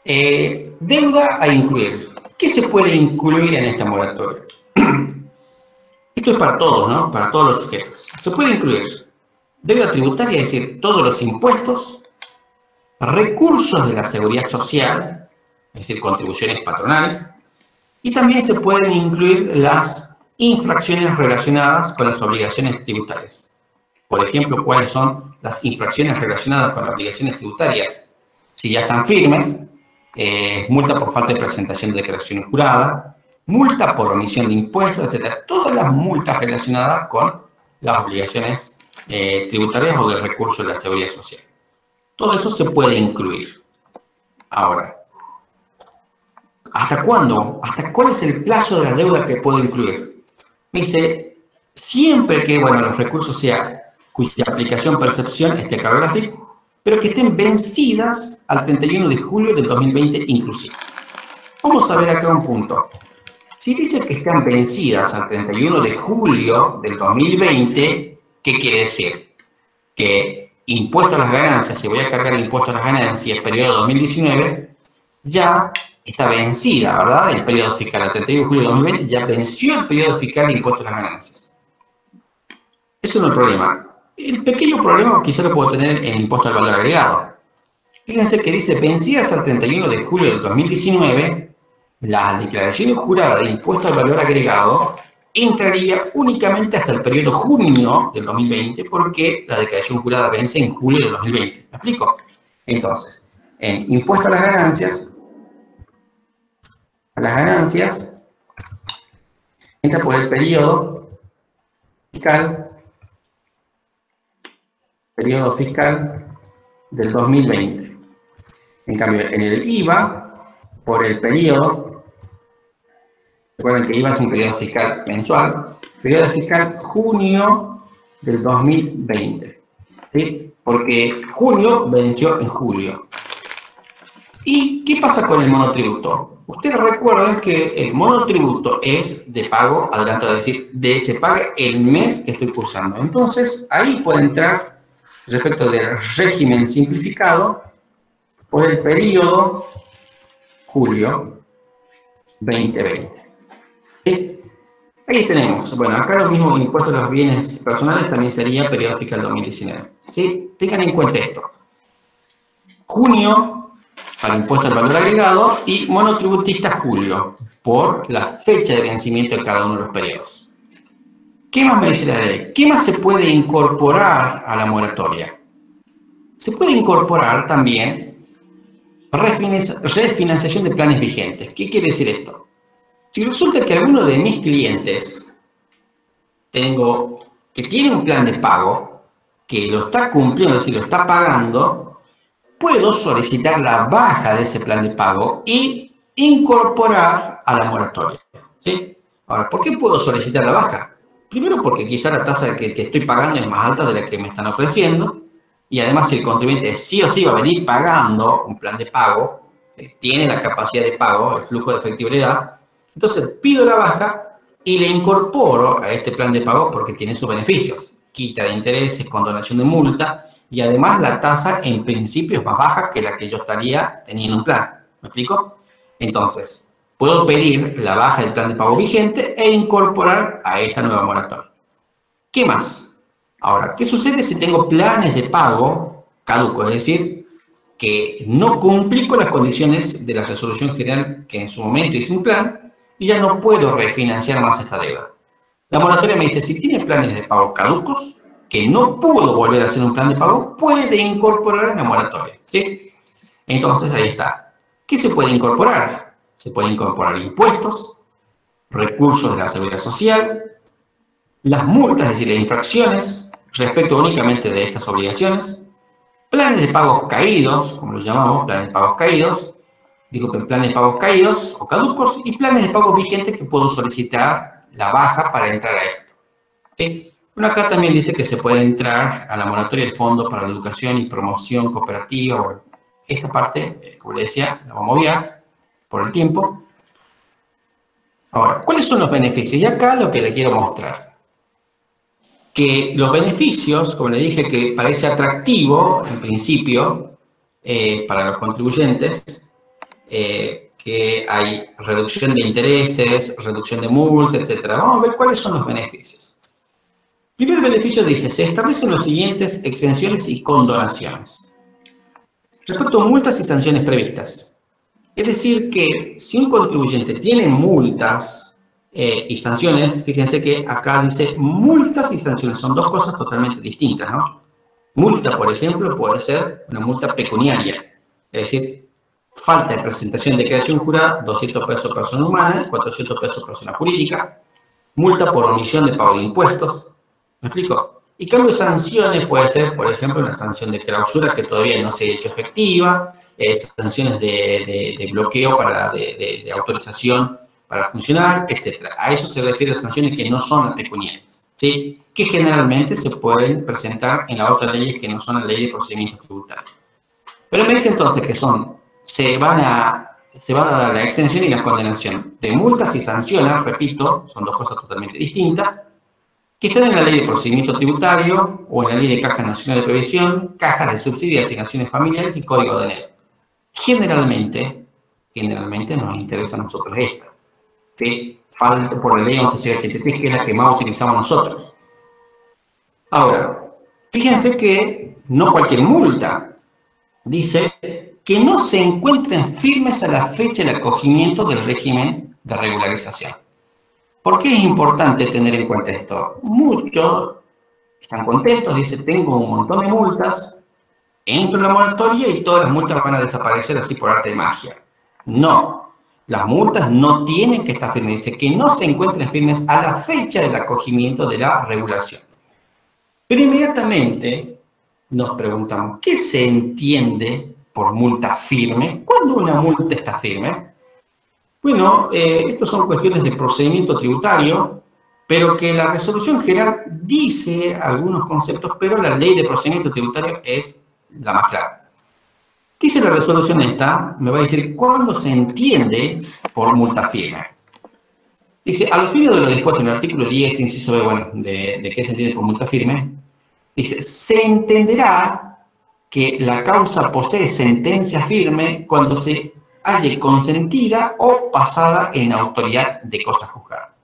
Deuda a incluir. ¿Qué se puede incluir en esta moratoria? Esto es para todos, ¿no? Para todos los sujetos. Se puede incluir deuda tributaria, es decir, todos los impuestos, recursos de la seguridad social, es decir, contribuciones patronales, y también se pueden incluir las infracciones relacionadas con las obligaciones tributarias. Por ejemplo, ¿cuáles son las infracciones relacionadas con las obligaciones tributarias? Si ya están firmes, multa por falta de presentación de declaración jurada, multa por omisión de impuestos, etc. Todas las multas relacionadas con las obligaciones tributarias o de recursos de la seguridad social. Todo eso se puede incluir. Ahora, ¿hasta cuándo? ¿Hasta cuál es el plazo de la deuda que puedo incluir? Me dice, siempre que, bueno, los recursos sea cuya aplicación percepción esté a cargo de la AFIP, pero que estén vencidas al 31 de julio del 2020 inclusive. Vamos a ver acá un punto. Si dice que están vencidas al 31 de julio del 2020, ¿qué quiere decir? Que impuesto a las ganancias, si voy a cargar el impuesto a las ganancias, periodo 2019, ya está vencida, ¿verdad? El periodo fiscal, el 31 de julio de 2020, ya venció el periodo fiscal de impuesto a las ganancias. Eso no es el problema. El pequeño problema quizá lo puedo tener en el impuesto al valor agregado. Fíjense que dice, vencidas al 31 de julio del 2019, la declaración jurada de impuesto al valor agregado entraría únicamente hasta el periodo junio del 2020, porque la declaración jurada vence en julio del 2020. ¿Me explico? Entonces, en impuesto a las ganancias, entra por el periodo fiscal del 2020. En cambio, en el IVA, por el periodo, recuerden que IVA es un periodo fiscal mensual, periodo fiscal junio del 2020, ¿sí? Porque junio venció en julio. ¿Y qué pasa con el monotributo? Ustedes recuerden que el monotributo es de pago adelantado, es decir, se paga el mes que estoy cursando. Entonces, ahí puede entrar, respecto del régimen simplificado, por el periodo julio 2020. ¿Sí? Ahí tenemos, bueno, acá lo mismo que impuestos a los bienes personales también sería periodo fiscal 2019. ¿Sí? Tengan en cuenta esto. Junio para impuesto al valor agregado y monotributista julio, por la fecha de vencimiento de cada uno de los periodos. ¿Qué más me dice la ley? ¿Qué más se puede incorporar a la moratoria? Se puede incorporar también refinanciación de planes vigentes. ¿Qué quiere decir esto? Si resulta que alguno de mis clientes que tiene un plan de pago, que lo está cumpliendo, es decir, lo está pagando, puedo solicitar la baja de ese plan de pago y incorporar a la moratoria. ¿Sí? Ahora, ¿por qué puedo solicitar la baja? Primero porque quizá la tasa que estoy pagando es más alta de la que me están ofreciendo, y además si el contribuyente sí o sí va a venir pagando un plan de pago, tiene la capacidad de pago, el flujo de efectividad, entonces pido la baja y le incorporo a este plan de pago porque tiene sus beneficios, quita de intereses, condonación de multa, y además la tasa en principio es más baja que la que yo estaría teniendo un plan. ¿Me explico? Entonces, puedo pedir la baja del plan de pago vigente e incorporar a esta nueva moratoria. ¿Qué más? Ahora, ¿qué sucede si tengo planes de pago caducos? Es decir, que no cumplí con las condiciones de la resolución general que en su momento hice un plan y ya no puedo refinanciar más esta deuda. La moratoria me dice, si tiene planes de pago caducos, que no pudo volver a hacer un plan de pago, puede incorporar la moratoria, ¿sí? Entonces, ahí está. ¿Qué se puede incorporar? Se pueden incorporar impuestos, recursos de la seguridad social, las multas, es decir, las infracciones, respecto únicamente de estas obligaciones, planes de pagos caídos, como los llamamos, planes de pagos caídos, digo que planes de pagos caídos o caducos, y planes de pagos vigentes que puedo solicitar la baja para entrar a esto, ¿sí? Bueno, acá también dice que se puede entrar a la moratoria del Fondo para la Educación y Promoción Cooperativa. Bueno, esta parte, como les decía, la vamos a obviar por el tiempo. Ahora, ¿cuáles son los beneficios? Y acá lo que le quiero mostrar. Que los beneficios, como le dije, que parece atractivo en principio para los contribuyentes, que hay reducción de intereses, reducción de multa, etc. Vamos a ver cuáles son los beneficios. Primer beneficio dice, se establecen los siguientes exenciones y condonaciones. Respecto a multas y sanciones previstas. Es decir que si un contribuyente tiene multas y sanciones, fíjense que acá dice multas y sanciones, son dos cosas totalmente distintas, ¿no? Multa, por ejemplo, puede ser una multa pecuniaria, es decir, falta de presentación de declaración jurada, 200 pesos persona humana, 400 pesos persona jurídica, multa por omisión de pago de impuestos. ¿Me explico? Y cambio de sanciones puede ser, por ejemplo, una sanción de clausura que todavía no se ha hecho efectiva, sanciones de bloqueo de autorización para funcionar, etc. A eso se refiere a sanciones que no son las pecuniarias, ¿sí? Que generalmente se pueden presentar en las otras leyes que no son la ley de procedimientos tributarios. Pero me dice entonces que se van a dar la exención y la condenación de multas y sanciones, repito, son dos cosas totalmente distintas, que están en la Ley de Procedimiento Tributario o en la Ley de Caja Nacional de Previsión, Cajas de Subsidio de Asignaciones Familiares y Código de Enero. Generalmente nos interesa a nosotros esta, ¿sí? Falta por la Ley 11.083, que es la que más utilizamos nosotros. Ahora, fíjense que no cualquier multa. Dice que no se encuentren firmes a la fecha de acogimiento del régimen de regularización. ¿Por qué es importante tener en cuenta esto? Muchos están contentos, dicen, tengo un montón de multas, entro en la moratoria y todas las multas van a desaparecer así por arte de magia. No, las multas no tienen que estar firmes, dice que no se encuentren firmes a la fecha del acogimiento de la regulación. Pero inmediatamente nos preguntamos, ¿qué se entiende por multa firme? ¿Cuándo una multa está firme? Bueno, estas son cuestiones de procedimiento tributario, pero que la resolución general dice algunos conceptos, pero la ley de procedimiento tributario es la más clara. Dice la resolución esta, me va a decir cuándo se entiende por multa firme. Dice, a los fines de lo dispuesto en el artículo 10, inciso B, bueno, de qué se entiende por multa firme, dice, se entenderá que la causa posee sentencia firme cuando se halle consentida o pasada en autoridad de cosa juzgada.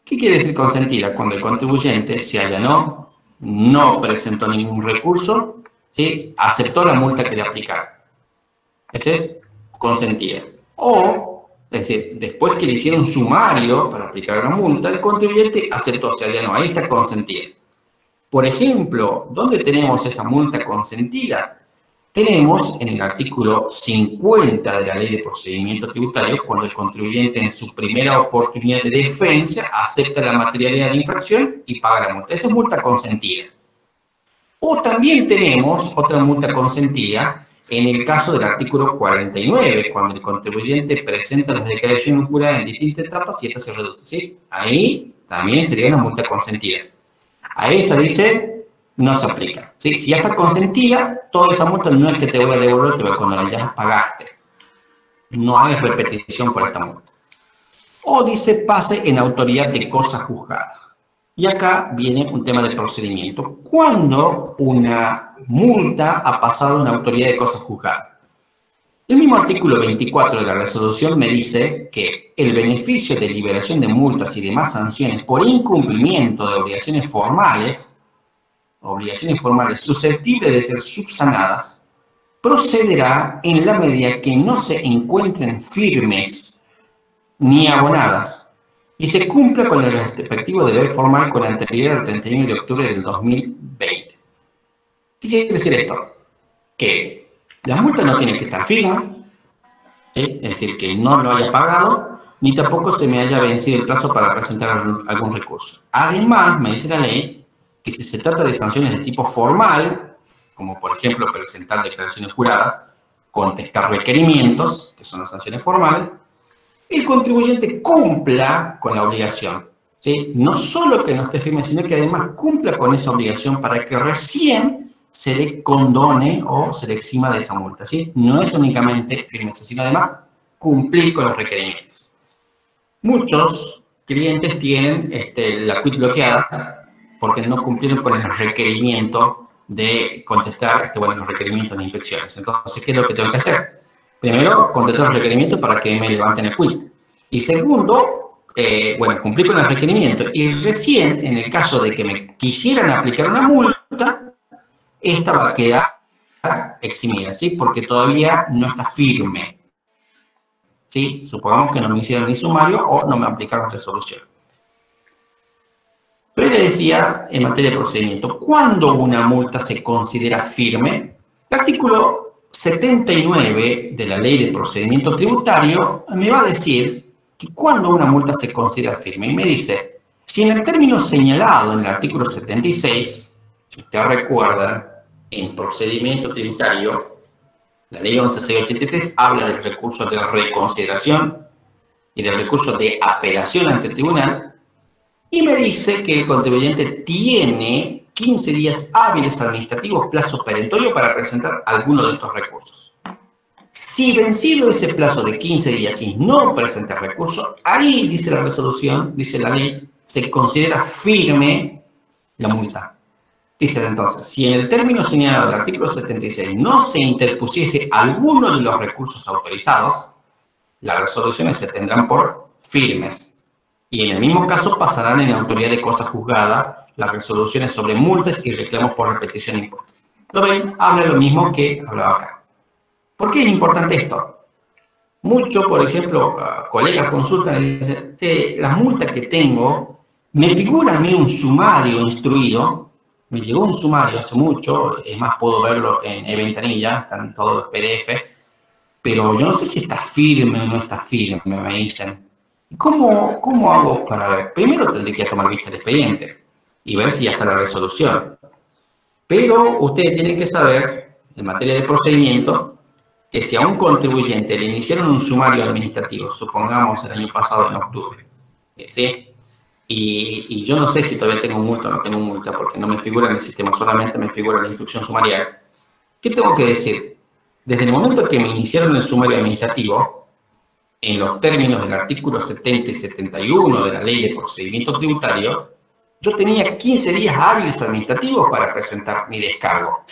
¿Qué quiere decir consentida? Cuando el contribuyente se allanó, no presentó ningún recurso, ¿sí? Aceptó la multa que le aplicaron. Ese es consentida. O, es decir, después que le hicieron un sumario para aplicar una multa, el contribuyente aceptó, se allanó, ahí está consentida. Por ejemplo, ¿dónde tenemos esa multa consentida? Tenemos en el artículo 50 de la Ley de Procedimiento Tributario, cuando el contribuyente en su primera oportunidad de defensa acepta la materialidad de infracción y paga la multa. Esa es multa consentida. O también tenemos otra multa consentida en el caso del artículo 49, cuando el contribuyente presenta las declaraciones juradas en distintas etapas y esta se reduce, ¿sí? Ahí también sería una multa consentida. A esa dice, no se aplica, ¿sí? Si ya está consentida, toda esa multa no es que te voy a devolver, te voy a condonar, ya pagaste. No hay repetición por esta multa. O dice, pase en autoridad de cosa juzgada. Y acá viene un tema de procedimiento. ¿Cuándo una multa ha pasado en autoridad de cosa juzgada? El mismo artículo 24 de la resolución me dice que el beneficio de liberación de multas y demás sanciones por incumplimiento de obligaciones formales susceptibles de ser subsanadas, procederá en la medida que no se encuentren firmes ni abonadas y se cumpla con el respectivo deber formal con anterioridad al 31 de octubre del 2020. ¿Qué quiere decir esto? Que la multa no tiene que estar firme, ¿sí? Es decir, que no lo haya pagado, ni tampoco se me haya vencido el plazo para presentar algún recurso. Además, me dice la ley que si se trata de sanciones de tipo formal, como por ejemplo presentar declaraciones juradas, contestar requerimientos, que son las sanciones formales, el contribuyente cumpla con la obligación, ¿sí? No solo que no esté firme, sino que además cumpla con esa obligación para que recién se le condone o se le exima de esa multa, ¿sí? No es únicamente firmeza, sino además cumplir con los requerimientos. Muchos clientes tienen la quit bloqueada porque no cumplieron con el requerimiento de contestar los requerimientos de inspecciones. Entonces, ¿qué es lo que tengo que hacer? Primero, contestar los requerimientos para que me levanten el quit. Y segundo, cumplir con el requerimiento. Y recién, en el caso de que me quisieran aplicar una multa, esta va a quedar eximida, ¿sí? Porque todavía no está firme. ¿Sí? Supongamos que no me hicieron ni sumario o no me aplicaron resolución. Pero le decía, en materia de procedimiento, ¿cuándo una multa se considera firme? El artículo 79 de la Ley de Procedimiento Tributario me va a decir que cuando una multa se considera firme. Y me dice, si en el término señalado en el artículo 76, si usted recuerda, en procedimiento tributario, la Ley 11.683 habla del recurso de reconsideración y del recurso de apelación ante el tribunal, y me dice que el contribuyente tiene 15 días hábiles administrativos, plazo perentorio, para presentar alguno de estos recursos. Si vencido ese plazo de 15 días y no presenta recurso, ahí dice la resolución, dice la ley, se considera firme la multa. Dice entonces, si en el término señalado del artículo 76 no se interpusiese alguno de los recursos autorizados, las resoluciones se tendrán por firmes. Y en el mismo caso pasarán en la autoridad de cosa juzgada las resoluciones sobre multas y reclamos por repetición de impuestos. ¿Lo ven? Habla lo mismo que hablaba acá. ¿Por qué es importante esto? Muchos, por ejemplo, colegas consultan y dicen, sí, la multa que tengo, me figura a mí un sumario instruido, me llegó un sumario hace mucho, es más, puedo verlo en eVentanilla, están todos PDF, pero yo no sé si está firme o no está firme, me dicen. ¿Cómo hago para ver? Primero tendré que tomar vista del expediente y ver si ya está la resolución. Pero ustedes tienen que saber, en materia de procedimiento, que si a un contribuyente le iniciaron un sumario administrativo, supongamos el año pasado en octubre, ¿sí? Y yo no sé si todavía tengo multa o no tengo multa, porque no me figura en el sistema, solamente me figura la instrucción sumarial. ¿Qué tengo que decir? Desde el momento que me iniciaron el sumario administrativo, en los términos del artículo 70 y 71 de la Ley de Procedimiento Tributario, yo tenía 15 días hábiles administrativos para presentar mi descargo.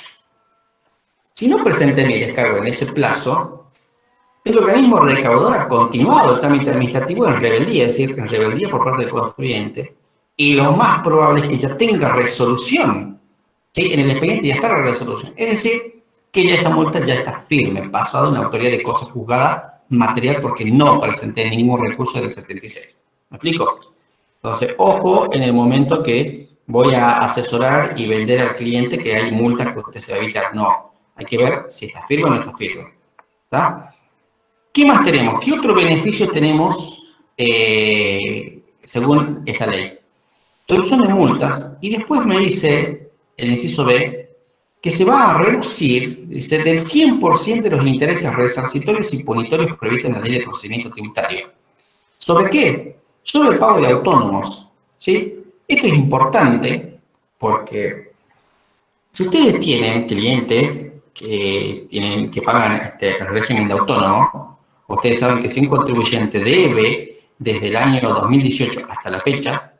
Si no presenté mi descargo en ese plazo, el organismo recaudador ha continuado el trámite administrativo en rebeldía, es decir, en rebeldía por parte del contribuyente, y lo más probable es que ya tenga resolución. ¿Sí? En el expediente ya está la resolución. Es decir, que ya esa multa ya está firme, pasado en la autoridad de cosa juzgada material, porque no presenté ningún recurso del 76. ¿Me explico? Entonces, ojo en el momento que voy a asesorar y vender al cliente que hay multas que usted se va a evitar. No, hay que ver si está firme o no está firme. ¿Está? ¿Qué más tenemos? ¿Qué otro beneficio tenemos según esta ley? Reducción de multas, y después me dice el inciso B que se va a reducir, dice, del 100% de los intereses resarcitorios y punitorios previstos en la Ley de Procedimiento Tributario. ¿Sobre qué? Sobre el pago de autónomos, ¿sí? Esto es importante porque si ustedes tienen clientes que pagan el régimen de autónomo, ustedes saben que si un contribuyente debe desde el año 2018 hasta la fecha,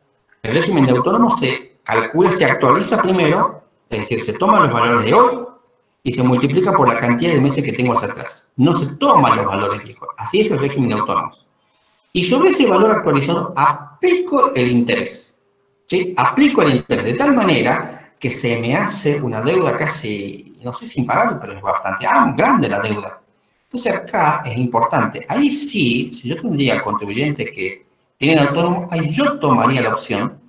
el régimen de autónomo se calcula, se actualiza primero, es decir, se toman los valores de hoy y se multiplica por la cantidad de meses que tengo hacia atrás. No se toman los valores viejos. Así es el régimen de autónomos. Y sobre ese valor actualizado aplico el interés. ¿Sí? Aplico el interés de tal manera que se me hace una deuda casi, no sé si impagable, pero es bastante grande la deuda. Entonces acá es importante. Ahí sí, si yo tendría contribuyentes que tienen autónomo, ahí yo tomaría la opción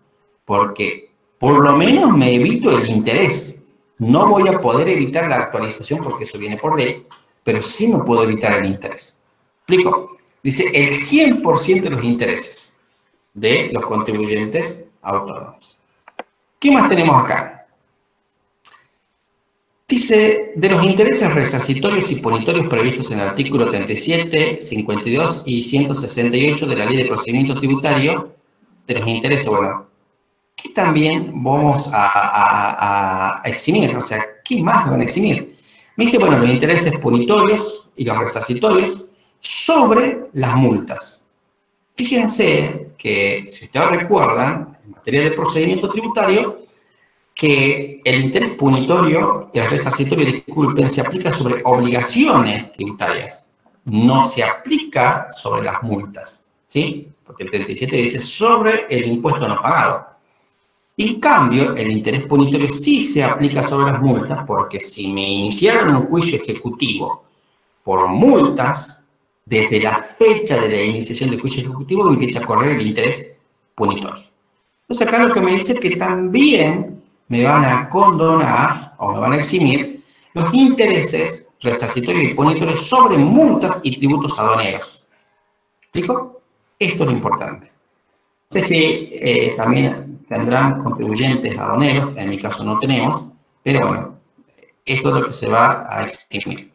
porque por lo menos me evito el interés. No voy a poder evitar la actualización porque eso viene por ley, pero sí me puedo evitar el interés. ¿Explico? Dice el 100% de los intereses de los contribuyentes autónomos. ¿Qué más tenemos acá? Dice, de los intereses resarcitorios y punitorios previstos en el artículo 37, 52 y 168 de la Ley de Procedimiento Tributario, de los intereses, bueno, ¿qué también vamos a eximir? O sea, ¿qué más van a eximir? Me dice, bueno, los intereses punitorios y los resarcitorios sobre las multas. Fíjense que, si ustedes recuerdan, en materia de procedimiento tributario, que el interés punitorio y el resarcitorio, disculpen, se aplica sobre obligaciones tributarias, no se aplica sobre las multas, ¿sí? Porque el 37 dice sobre el impuesto no pagado. En cambio, el interés punitorio sí se aplica sobre las multas, porque si me iniciaron un juicio ejecutivo por multas, desde la fecha de la iniciación del juicio ejecutivo empieza a correr el interés punitorio. Entonces acá lo que me dice es que también me van a condonar o me van a eximir los intereses resarcitorios y punitorios sobre multas y tributos aduaneros. ¿Explico? Esto es lo importante. No sé si también tendrán contribuyentes aduaneros, en mi caso no tenemos, pero bueno, esto es lo que se va a eximir.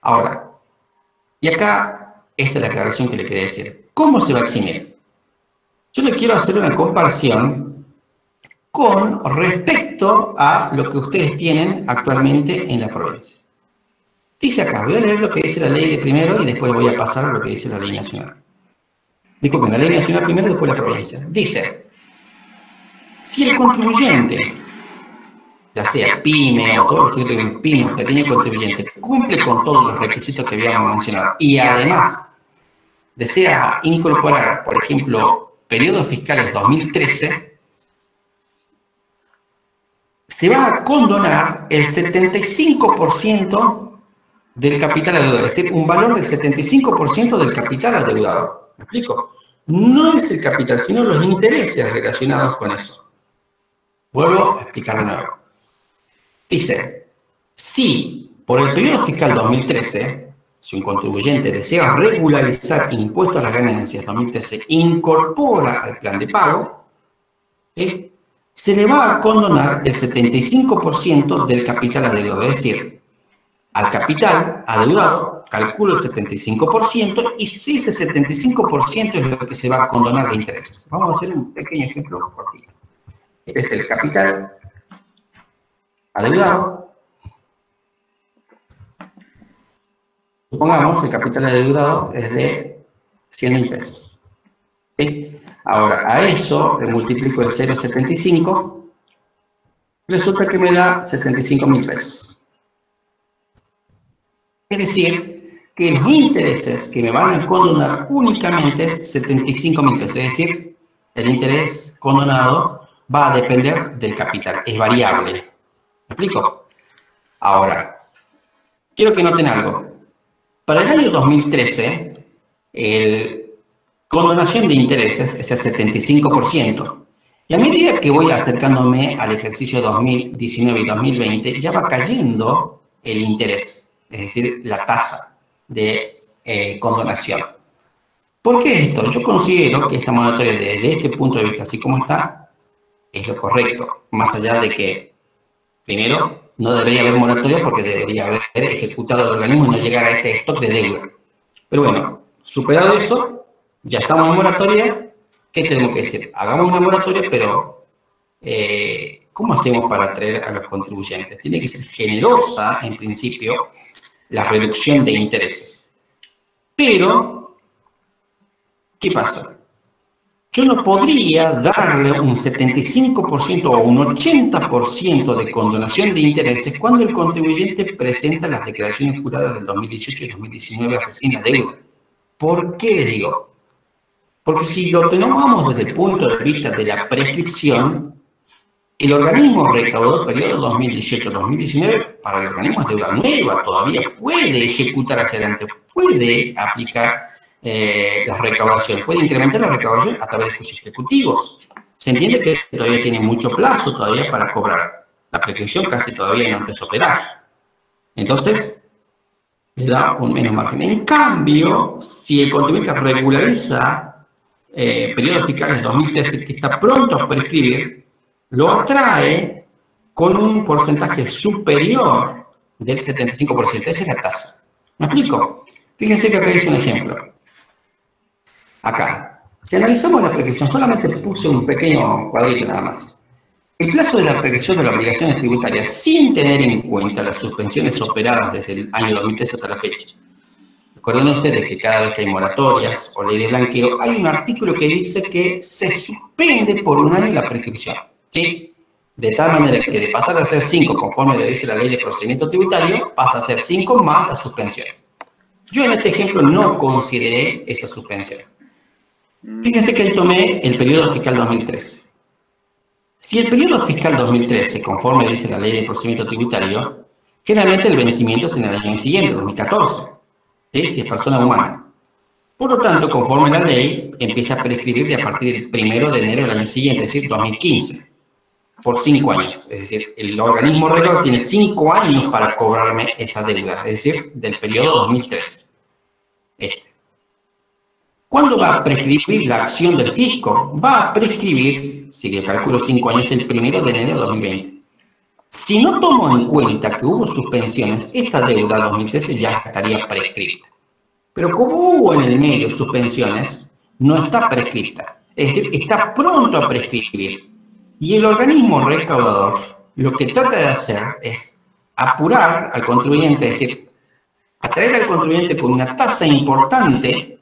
Ahora, y acá, esta es la aclaración que le quería decir. ¿Cómo se va a eximir? Yo le quiero hacer una comparación con respecto a lo que ustedes tienen actualmente en la provincia. Dice acá, voy a leer lo que dice la ley de primero y después voy a pasar a lo que dice la ley nacional. Disculpen, la ley nacional primero y después la provincia. Dice, si el contribuyente, ya sea PYME o todo lo que tiene PYME, pequeño contribuyente, cumple con todos los requisitos que habíamos mencionado y además desea incorporar, por ejemplo, periodos fiscales 2013, se va a condonar el 75% del capital adeudado, es decir, un valor del 75% del capital adeudado. ¿Me explico? No es el capital, sino los intereses relacionados con eso. Vuelvo a explicar de nuevo. Dice, si por el periodo fiscal 2013, si un contribuyente desea regularizar impuestos a las ganancias 2013, incorpora al plan de pago, se le va a condonar el 75% del capital adeudado. Es decir, al capital adeudado calculo el 75% y si ese 75% es lo que se va a condonar de intereses. Vamos a hacer un pequeño ejemplo cortito. Este es el capital adeudado. Supongamos el capital adeudado es de 100.000 pesos. ¿Sí? Ahora, a eso le multiplico el 0,75, resulta que me da 75.000 pesos. Es decir, que los intereses que me van a condonar únicamente es 75.000 pesos. Es decir, el interés condonado va a depender del capital, es variable. ¿Me explico? Ahora, quiero que noten algo. Para el año 2013, el condonación de intereses es el 75%. Y a medida que voy acercándome al ejercicio 2019 y 2020, ya va cayendo el interés, es decir, la tasa de condonación. ¿Por qué esto? Yo considero que esta moratoria, desde este punto de vista, así como está, es lo correcto. Más allá de que, primero, no debería haber moratoria porque debería haber ejecutado el organismo y no llegar a este stock de deuda. Pero bueno, superado eso, ya estamos en moratoria. ¿Qué tenemos que decir? Hagamos una moratoria, pero ¿cómo hacemos para atraer a los contribuyentes? Tiene que ser generosa, en principio, la reducción de intereses. Pero, ¿qué pasa? yo no podría darle un 75% o un 80% de condonación de intereses cuando el contribuyente presenta las declaraciones juradas del 2018 y 2019 recién la deuda. ¿Por qué les digo? Porque si lo tomamos desde el punto de vista de la prescripción, el organismo recaudador periodo 2018-2019, para el organismo es deuda nueva, todavía puede ejecutar hacia adelante, puede aplicar la recaudación, puede incrementar la recaudación a través de juicios ejecutivos. Se entiende que todavía tiene mucho plazo todavía para cobrar. La prescripción casi todavía no empezó a operar. Entonces, le da un menos margen. En cambio, si el contribuyente regulariza periodos fiscales 2013 que está pronto a prescribir, lo atrae con un porcentaje superior del 75%. Esa es la tasa. ¿Me explico? Fíjense que acá hice un ejemplo. Acá, si analizamos la prescripción, solamente puse un pequeño cuadrito nada más. El plazo de la prescripción de las obligaciones tributarias, sin tener en cuenta las suspensiones operadas desde el año 2013 hasta la fecha. Recuerden ustedes que cada vez que hay moratorias o ley de blanqueo, hay un artículo que dice que se suspende por un año la prescripción, ¿sí? De tal manera que de pasar a ser 5, conforme le dice la ley de procedimiento tributario, pasa a ser 5 más las suspensiones. Yo en este ejemplo no consideré esa suspensión. Fíjense que ahí tomé el periodo fiscal 2013. Si el periodo fiscal 2013, conforme dice la ley de procedimiento tributario, generalmente el vencimiento es en el año siguiente, 2014, ¿sí? Si es persona humana. Por lo tanto, conforme la ley, empieza a prescribir de a partir del 1 de enero del año siguiente, es decir, 2015, por 5 años. Es decir, el organismo regulador tiene 5 años para cobrarme esa deuda, es decir, del periodo 2013. ¿Cuándo va a prescribir la acción del fisco? Va a prescribir, si le calculo 5 años, el 1 de enero de 2020. Si no tomo en cuenta que hubo suspensiones, esta deuda 2013 ya estaría prescrita. Pero como hubo en el medio suspensiones, no está prescrita. Es decir, está pronto a prescribir. Y el organismo recaudador lo que trata de hacer es apurar al contribuyente, es decir, atraer al contribuyente con una tasa importante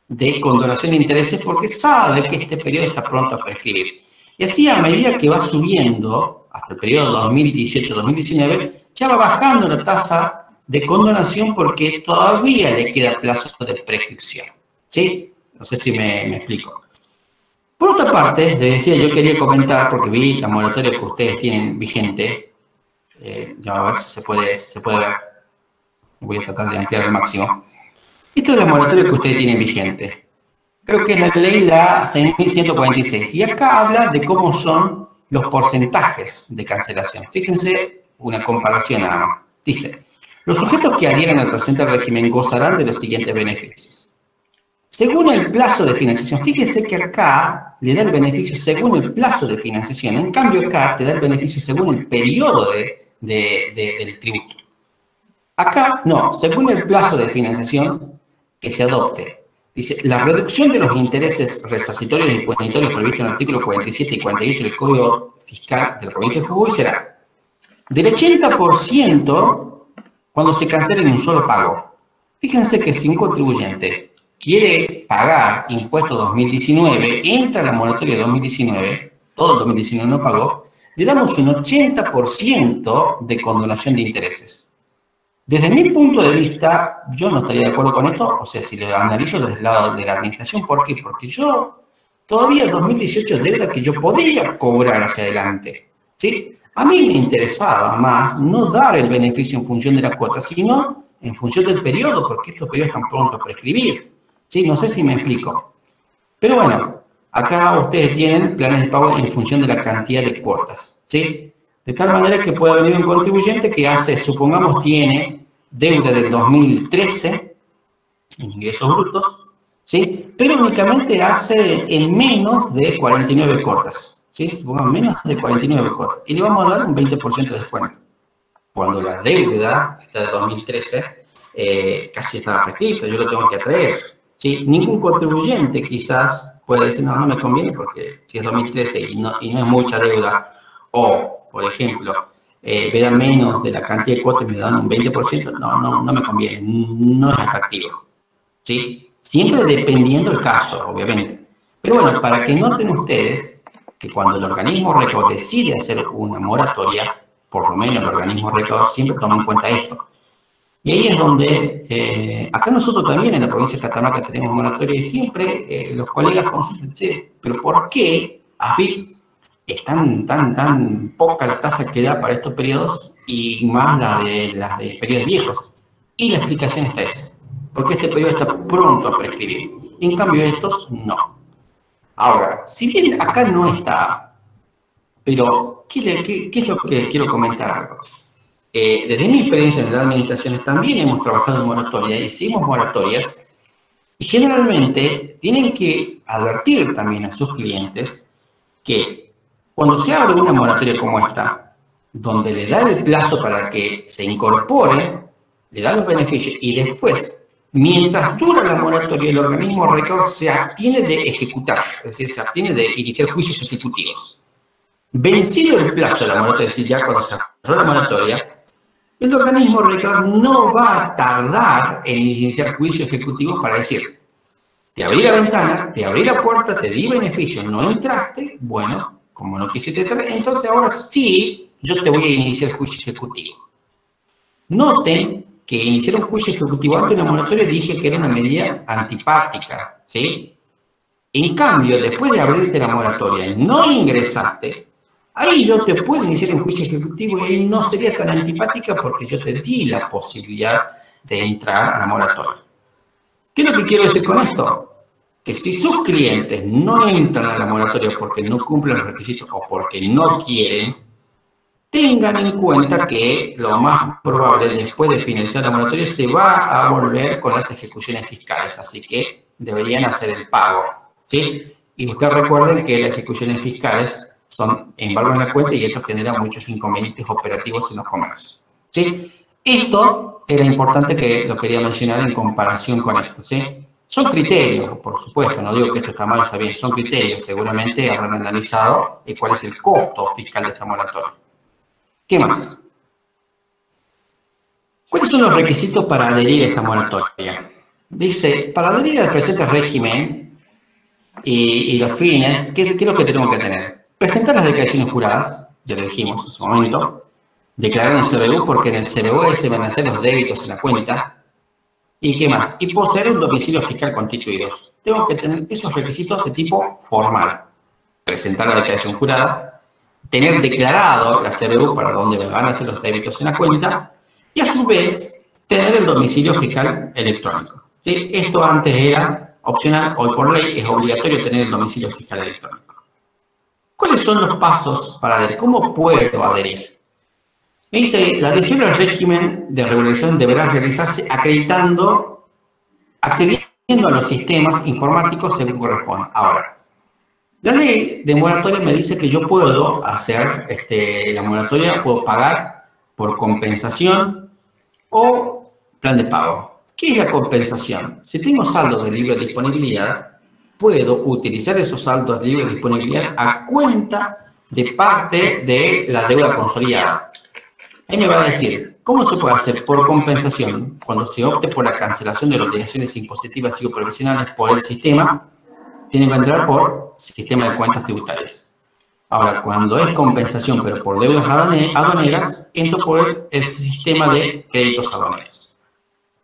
de condonación de intereses porque sabe que este periodo está pronto a prescribir. Y así, a medida que va subiendo, hasta el periodo 2018-2019, ya va bajando la tasa de condonación porque todavía le queda plazo de prescripción. ¿Sí? No sé si me explico. Por otra parte, les decía, yo quería comentar, porque vi la moratoria que ustedes tienen vigente, ya a ver si se puede ver. Voy a tratar de ampliar al máximo. Esto es la moratoria que ustedes tienen vigente. Creo que es la ley la 6146. Y acá habla de cómo son los porcentajes de cancelación. Fíjense una comparación nada más. Dice, los sujetos que adhieran al presente régimen gozarán de los siguientes beneficios. Según el plazo de financiación, fíjense que acá le da el beneficio según el plazo de financiación. En cambio acá te da el beneficio según el periodo del tributo. Acá, no, según el plazo de financiación que se adopte. Dice, la reducción de los intereses resarcitorios y imponitorios previstos en el artículo 47 y 48 del Código Fiscal de la Provincia de Jujuy será del 80% cuando se cancele en un solo pago. Fíjense que si un contribuyente quiere pagar impuesto 2019, entra a la moratoria de 2019, todo el 2019 no pagó, le damos un 80% de condonación de intereses. Desde mi punto de vista, yo no estaría de acuerdo con esto, o sea, si lo analizo desde el lado de la administración, ¿por qué? Porque yo, todavía en 2018 deuda que yo podía cobrar hacia adelante, ¿sí? A mí me interesaba más no dar el beneficio en función de la cuota, sino en función del periodo, porque estos periodos están prontos a prescribir, ¿sí? No sé si me explico. Pero bueno, acá ustedes tienen planes de pago en función de la cantidad de cuotas, ¿sí? De tal manera que pueda venir un contribuyente que hace, supongamos, tiene deuda del 2013 en ingresos brutos, ¿sí? Pero únicamente hace en menos de 49 cuotas, ¿sí? Supongamos menos de 49 cuotas. Y le vamos a dar un 20% de descuento. Cuando la deuda, esta de 2013, casi estaba prescrita, yo lo tengo que atraer, ¿sí? Ningún contribuyente quizás puede decir, no, no me conviene porque si es 2013 y no es mucha deuda, o por ejemplo, me dan menos de la cantidad de cuotas y me dan un 20%, no me conviene, no es atractivo, ¿sí? Siempre dependiendo del caso, obviamente. Pero bueno, para que noten ustedes que cuando el organismo rector decide hacer una moratoria, por lo menos el organismo rector siempre toma en cuenta esto. Y ahí es donde, acá nosotros también en la provincia de Catamarca tenemos moratoria y siempre los colegas consultan, che, pero ¿por qué AFIP es tan poca la tasa que da para estos periodos y más las de periodos viejos? Y la explicación está esa, porque este periodo está pronto a prescribir. En cambio estos no. Ahora, si bien acá no está, pero ¿qué es lo que quiero comentar algo? Desde mi experiencia en las administraciones también hemos trabajado en moratoria, hicimos moratorias y generalmente tienen que advertir también a sus clientes que cuando se abre una moratoria como esta, donde le da el plazo para que se incorpore, le da los beneficios y después, mientras dura la moratoria, el organismo rector se abstiene de ejecutar, es decir, se abstiene de iniciar juicios ejecutivos. Vencido el plazo de la moratoria, es decir, ya cuando se cerró la moratoria, el organismo rector no va a tardar en iniciar juicios ejecutivos para decir, te abrí la ventana, te abrí la puerta, te di beneficio, no entraste, bueno, como no quisiste entrar, entonces ahora sí, yo te voy a iniciar juicio ejecutivo. Noten que iniciar un juicio ejecutivo ante una moratoria dije que era una medida antipática, ¿sí? En cambio, después de abrirte la moratoria y no ingresaste, ahí yo te puedo iniciar un juicio ejecutivo y ahí no sería tan antipática porque yo te di la posibilidad de entrar a la moratoria. ¿Qué es lo que quiero decir con esto? Que si sus clientes no entran a la moratoria porque no cumplen los requisitos o porque no quieren, tengan en cuenta que lo más probable después de finalizar la moratoria se va a volver con las ejecuciones fiscales, así que deberían hacer el pago, ¿sí? Y ustedes recuerden que las ejecuciones fiscales son embargo en la cuenta y esto genera muchos inconvenientes operativos en los comercios, ¿sí? Esto era importante que lo quería mencionar en comparación con esto, ¿sí? Son criterios, por supuesto, no digo que esto está mal o está bien, son criterios, seguramente habrán analizado cuál es el costo fiscal de esta moratoria. ¿Qué más? ¿Cuáles son los requisitos para adherir a esta moratoria? Dice, para adherir al presente régimen y los fines, ¿qué es lo que tenemos que tener? Presentar las declaraciones juradas, ya lo dijimos en su momento, declarar un CBU porque en el CBU se van a hacer los débitos en la cuenta. ¿Y qué más? Y poseer un domicilio fiscal constituido. Tengo que tener esos requisitos de tipo formal. Presentar la declaración jurada, tener declarado la CBU para donde me van a hacer los débitos en la cuenta y a su vez tener el domicilio fiscal electrónico. ¿Sí? Esto antes era opcional, hoy por ley es obligatorio tener el domicilio fiscal electrónico. ¿Cuáles son los pasos para adherir? ¿Cómo puedo adherir? Me dice, la adhesión al régimen de regularización deberá realizarse accediendo a los sistemas informáticos según corresponda. Ahora, la ley de moratoria me dice que yo puedo hacer la moratoria, puedo pagar por compensación o plan de pago. ¿Qué es la compensación? Si tengo saldos de libre disponibilidad, puedo utilizar esos saldos de libre disponibilidad a cuenta de parte de la deuda consolidada. Ahí me va a decir, ¿cómo se puede hacer por compensación cuando se opte por la cancelación de las obligaciones impositivas y provisionales por el sistema? Tiene que entrar por sistema de cuentas tributarias. Ahora, cuando es compensación, pero por deudas aduaneras, entro por el sistema de créditos aduaneros.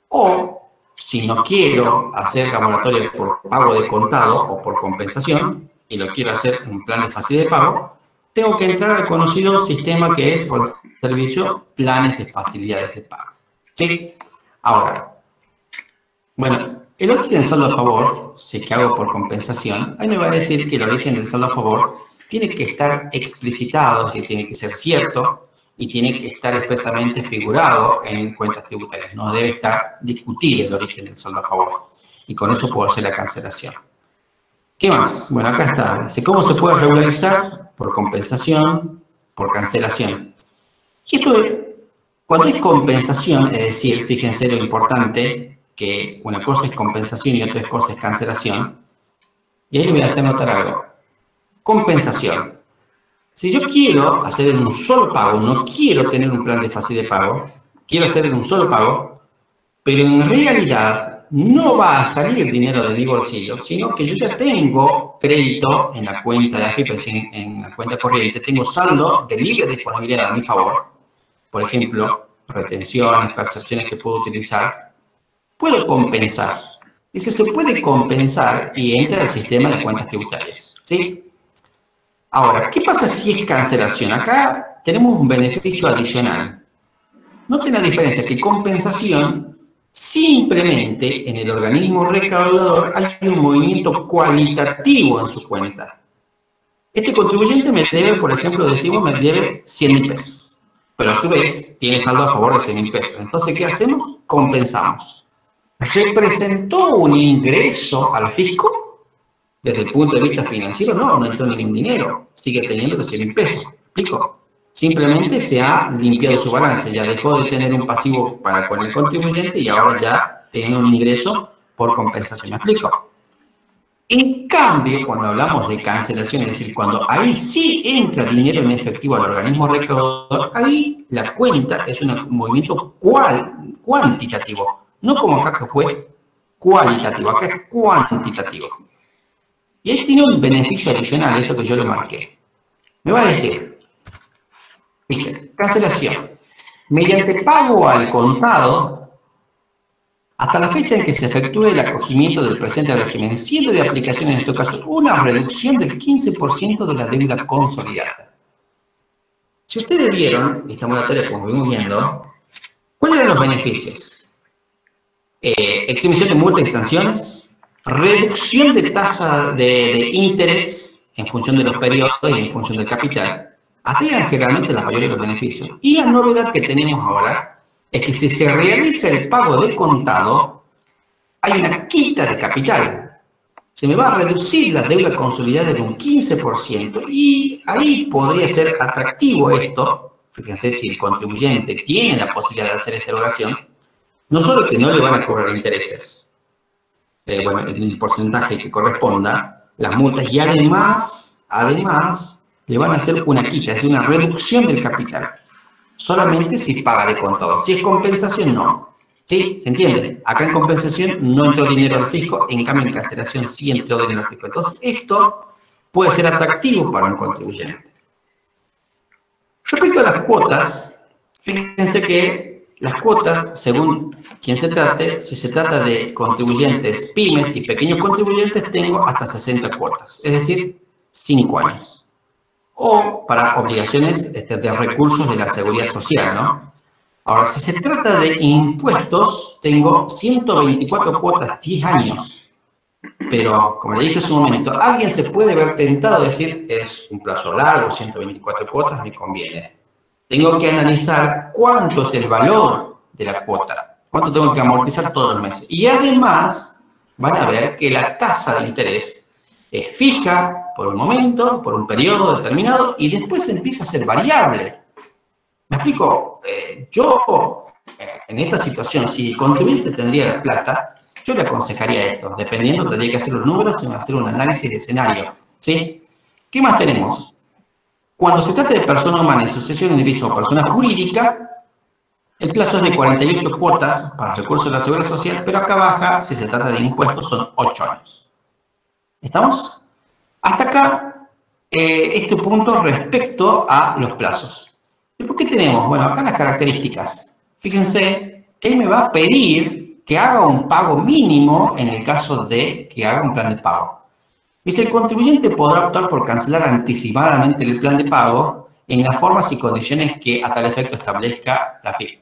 O, si no quiero hacer la moratoria por pago de contado o por compensación, y lo quiero hacer en un plan de facilidad de pago, tengo que entrar al conocido sistema que es, o el servicio, planes de facilidades de pago. ¿Sí? Ahora, bueno, el origen del saldo a favor, si que hago por compensación, ahí me va a decir que el origen del saldo a favor tiene que estar explicitado, es decir, tiene que ser cierto y tiene que estar expresamente figurado en cuentas tributarias. No debe estar discutible el origen del saldo a favor. Y con eso puedo hacer la cancelación. ¿Qué más? Bueno, acá está. Dice, ¿cómo se puede regularizar? Por compensación, por cancelación. Y esto, cuando es compensación, es decir, fíjense lo importante, que una cosa es compensación y otra cosa es cancelación. Y ahí le voy a hacer notar algo. Compensación. Si yo quiero hacer en un solo pago, no quiero tener un plan de facilidad de pago, quiero hacer en un solo pago, pero en realidad no va a salir dinero de mi bolsillo, sino que yo ya tengo crédito en la cuenta de AFIP, es decir, en la cuenta corriente, tengo saldo de libre disponibilidad a mi favor, por ejemplo, retenciones, percepciones que puedo utilizar, puedo compensar. Dice, se puede compensar y entra al sistema de cuentas tributarias, ¿sí? Ahora, ¿qué pasa si es cancelación? Acá tenemos un beneficio adicional. Noten la diferencia, que compensación, simplemente en el organismo recaudador hay un movimiento cualitativo en su cuenta. Este contribuyente me debe, por ejemplo, decimos, me debe 100.000 pesos, pero a su vez tiene saldo a favor de 100.000 pesos. Entonces, ¿qué hacemos? Compensamos. ¿Representó un ingreso al fisco? Desde el punto de vista financiero, no entró ningún dinero. Sigue teniendo los 100.000 pesos. ¿Me explico? Simplemente se ha limpiado su balance. Ya dejó de tener un pasivo para con el contribuyente y ahora ya tiene un ingreso por compensación. ¿Me explico? En cambio, cuando hablamos de cancelación, es decir, cuando ahí sí entra dinero en efectivo al organismo recaudador, ahí la cuenta es un movimiento cuantitativo. No como acá que fue cualitativo, acá es cuantitativo. Y ahí tiene un beneficio adicional, esto que yo lo marqué. Me va a decir, dice, cancelación. Mediante pago al contado, hasta la fecha en que se efectúe el acogimiento del presente régimen, siendo de aplicación en este caso una reducción del 15% de la deuda consolidada. Si ustedes vieron, esta moratoria como vimos viendo, ¿cuáles eran los beneficios? Exhibición de multas y sanciones, reducción de tasa de interés en función de los periodos y en función del capital. Hasta eran generalmente la mayoría de los beneficios. Y la novedad que tenemos ahora es que si se realiza el pago de contado, hay una quita de capital. Se me va a reducir la deuda consolidada de un 15% y ahí podría ser atractivo esto. Fíjense, si el contribuyente tiene la posibilidad de hacer esta erogación, no solo que no le van a cobrar intereses, bueno, el porcentaje que corresponda, las multas, y además, le van a hacer una quita, es decir, una reducción del capital. Solamente si paga de contado. Si es compensación, no. ¿Sí? ¿Se entiende? Acá en compensación no entró dinero al fisco, en cambio en cancelación sí entró dinero al fisco. Entonces, esto puede ser atractivo para un contribuyente. Respecto a las cuotas, fíjense que las cuotas, según quien se trate, si se trata de contribuyentes pymes y pequeños contribuyentes, tengo hasta 60 cuotas, es decir, 5 años. O para obligaciones de recursos de la seguridad social, ¿no? Ahora, si se trata de impuestos, tengo 124 cuotas, 10 años. Pero, como le dije hace un momento, alguien se puede ver tentado a decir, es un plazo largo, 124 cuotas, me conviene. Tengo que analizar cuánto es el valor de la cuota, cuánto tengo que amortizar todos los meses. Y además, van a ver que la tasa de interés es fija por un momento, por un periodo determinado, y después empieza a ser variable. ¿Me explico? En esta situación, si el contribuyente tendría la plata, yo le aconsejaría esto. Dependiendo, tendría que hacer los números y hacer un análisis de escenario. ¿Sí? ¿Qué más tenemos? Cuando se trata de persona humana, asociación individual o persona jurídica, el plazo es de 48 cuotas para recursos de la seguridad social, pero acá baja, si se trata de impuestos, son 8 años. ¿Estamos? Hasta acá, este punto respecto a los plazos. ¿Por qué tenemos? Bueno, acá las características. Fíjense que me va a pedir que haga un pago mínimo en el caso de que haga un plan de pago. Dice, el contribuyente podrá optar por cancelar anticipadamente el plan de pago en las formas y condiciones que a tal efecto establezca la FIP.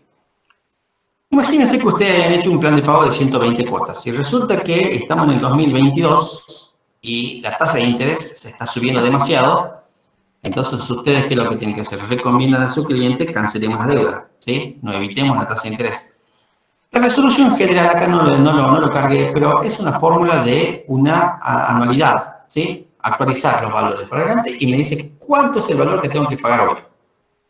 Imagínense que ustedes hayan hecho un plan de pago de 120 cuotas. Si resulta que estamos en el 2022 y la tasa de interés se está subiendo demasiado, entonces ustedes, ¿qué es lo que tienen que hacer? Recomiendan a su cliente, cancelemos la deuda, ¿sí? No evitemos la tasa de interés. La resolución general acá no lo cargué, pero es una fórmula de una anualidad, ¿sí? Actualizar los valores para adelante y me dice cuánto es el valor que tengo que pagar hoy.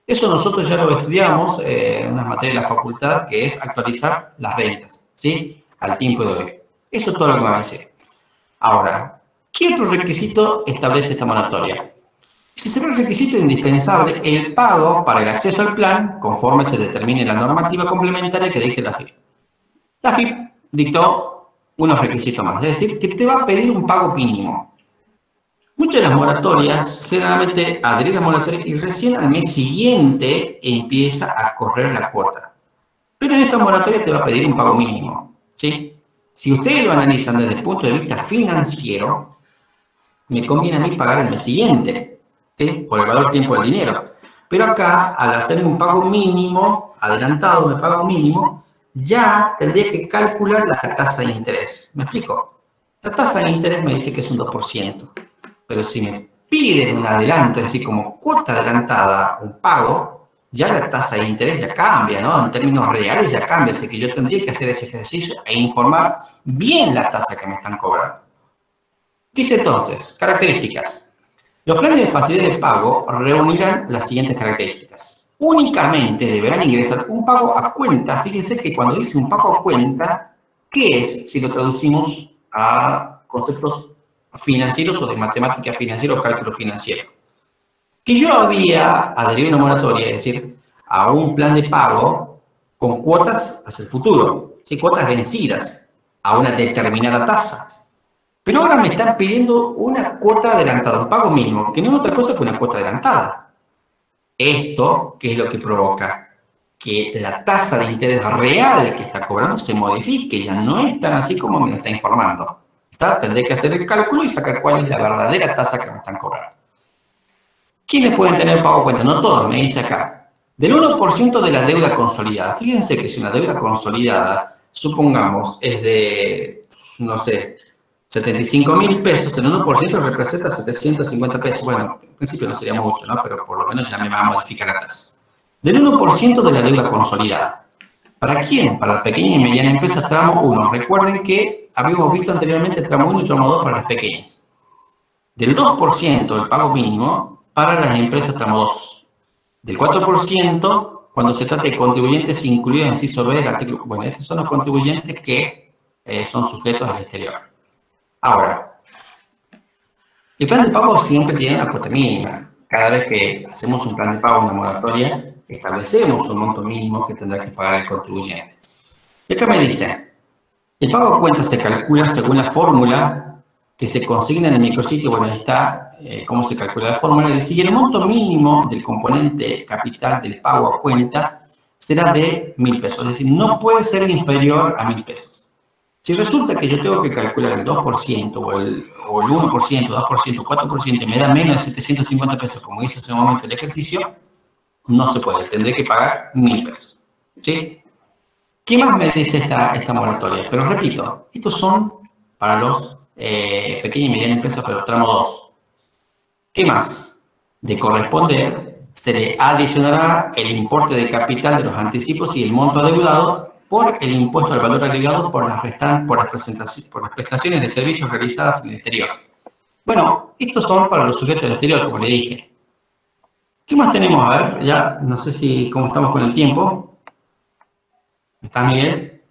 Eso nosotros ya lo estudiamos en una materia de la facultad, que es actualizar las rentas, ¿sí? Al tiempo de hoy. Eso es todo lo que me va a decir. Ahora, ¿qué otro requisito establece esta moratoria? Si será el requisito indispensable el pago para el acceso al plan, conforme se determine la normativa complementaria que dicte la FIP. La FIP dictó unos requisitos más. Es decir, que te va a pedir un pago mínimo. Muchas de las moratorias, generalmente adherir a la moratoria y recién al mes siguiente empieza a correr la cuota. Pero en esta moratoria te va a pedir un pago mínimo, ¿sí? Si ustedes lo analizan desde el punto de vista financiero, me conviene a mí pagar el mes siguiente, ¿sí? Por el valor tiempo del dinero. Pero acá, al hacer un pago mínimo, adelantado, me pago mínimo, ya tendría que calcular la tasa de interés. ¿Me explico? La tasa de interés me dice que es un 2%. Pero si me piden un adelanto, es decir, como cuota adelantada, un pago, ya la tasa de interés ya cambia, ¿no? En términos reales ya cambia. Así que yo tendría que hacer ese ejercicio e informar bien la tasa que me están cobrando. Dice entonces, características. Los planes de facilidad de pago reunirán las siguientes características. Únicamente deberán ingresar un pago a cuenta. Fíjense que cuando dice un pago a cuenta, ¿qué es si lo traducimos a conceptos financieros o de matemática financiera o cálculo financiero? Que yo había adherido a una moratoria, es decir, a un plan de pago con cuotas hacia el futuro, ¿sí? Cuotas vencidas a una determinada tasa. Pero ahora me están pidiendo una cuota adelantada, un pago mínimo, que no es otra cosa que una cuota adelantada. Esto, ¿qué es lo que provoca? Que la tasa de interés real que está cobrando se modifique, ya no es tan así como me lo está informando. Tendré que hacer el cálculo y sacar cuál es la verdadera tasa que me están cobrando. ¿Quiénes pueden tener pago a cuenta? No todos, me dice acá. Del 1% de la deuda consolidada. Fíjense que si una deuda consolidada, supongamos, es de, no sé, 75.000 pesos, el 1% representa 750 pesos. Bueno, en principio no sería mucho, ¿no? Pero por lo menos ya me va a modificar la tasa. Del 1% de la deuda consolidada. ¿Para quién? Para la pequeña y mediana empresa, tramo 1. Recuerden que habíamos visto anteriormente el tramo 1 y tramo 2 para las pequeñas. Del 2% del pago mínimo para las empresas tramo 2. Del 4% cuando se trata de contribuyentes incluidos en inciso B del artículo. Bueno, estos son los contribuyentes que son sujetos al exterior. Ahora, el plan de pago siempre tiene una cuota mínima. Cada vez que hacemos un plan de pago, una moratoria, establecemos un monto mínimo que tendrá que pagar el contribuyente. Y acá me dice, el pago a cuenta se calcula según la fórmula que se consigna en el micrositio. Bueno, ahí está cómo se calcula la fórmula. Es decir, el monto mínimo del componente capital del pago a cuenta será de 1.000 pesos. Es decir, no puede ser inferior a 1.000 pesos. Si resulta que yo tengo que calcular el 2% o el 1%, 2%, 4% y me da menos de 750 pesos, como hice hace un momento el ejercicio, no se puede. Tendré que pagar 1.000 pesos. ¿Sí? ¿Qué más me dice esta moratoria? Pero repito, estos son para los pequeñas y medianas empresas, pero tramo 2. ¿Qué más? De corresponder, se le adicionará el importe de capital de los anticipos y el monto adeudado por el impuesto al valor agregado por las prestaciones de servicios realizadas en el exterior. Bueno, estos son para los sujetos del exterior, como le dije. ¿Qué más tenemos? A ver, ya no sé si cómo estamos con el tiempo. ¿Está Miguel?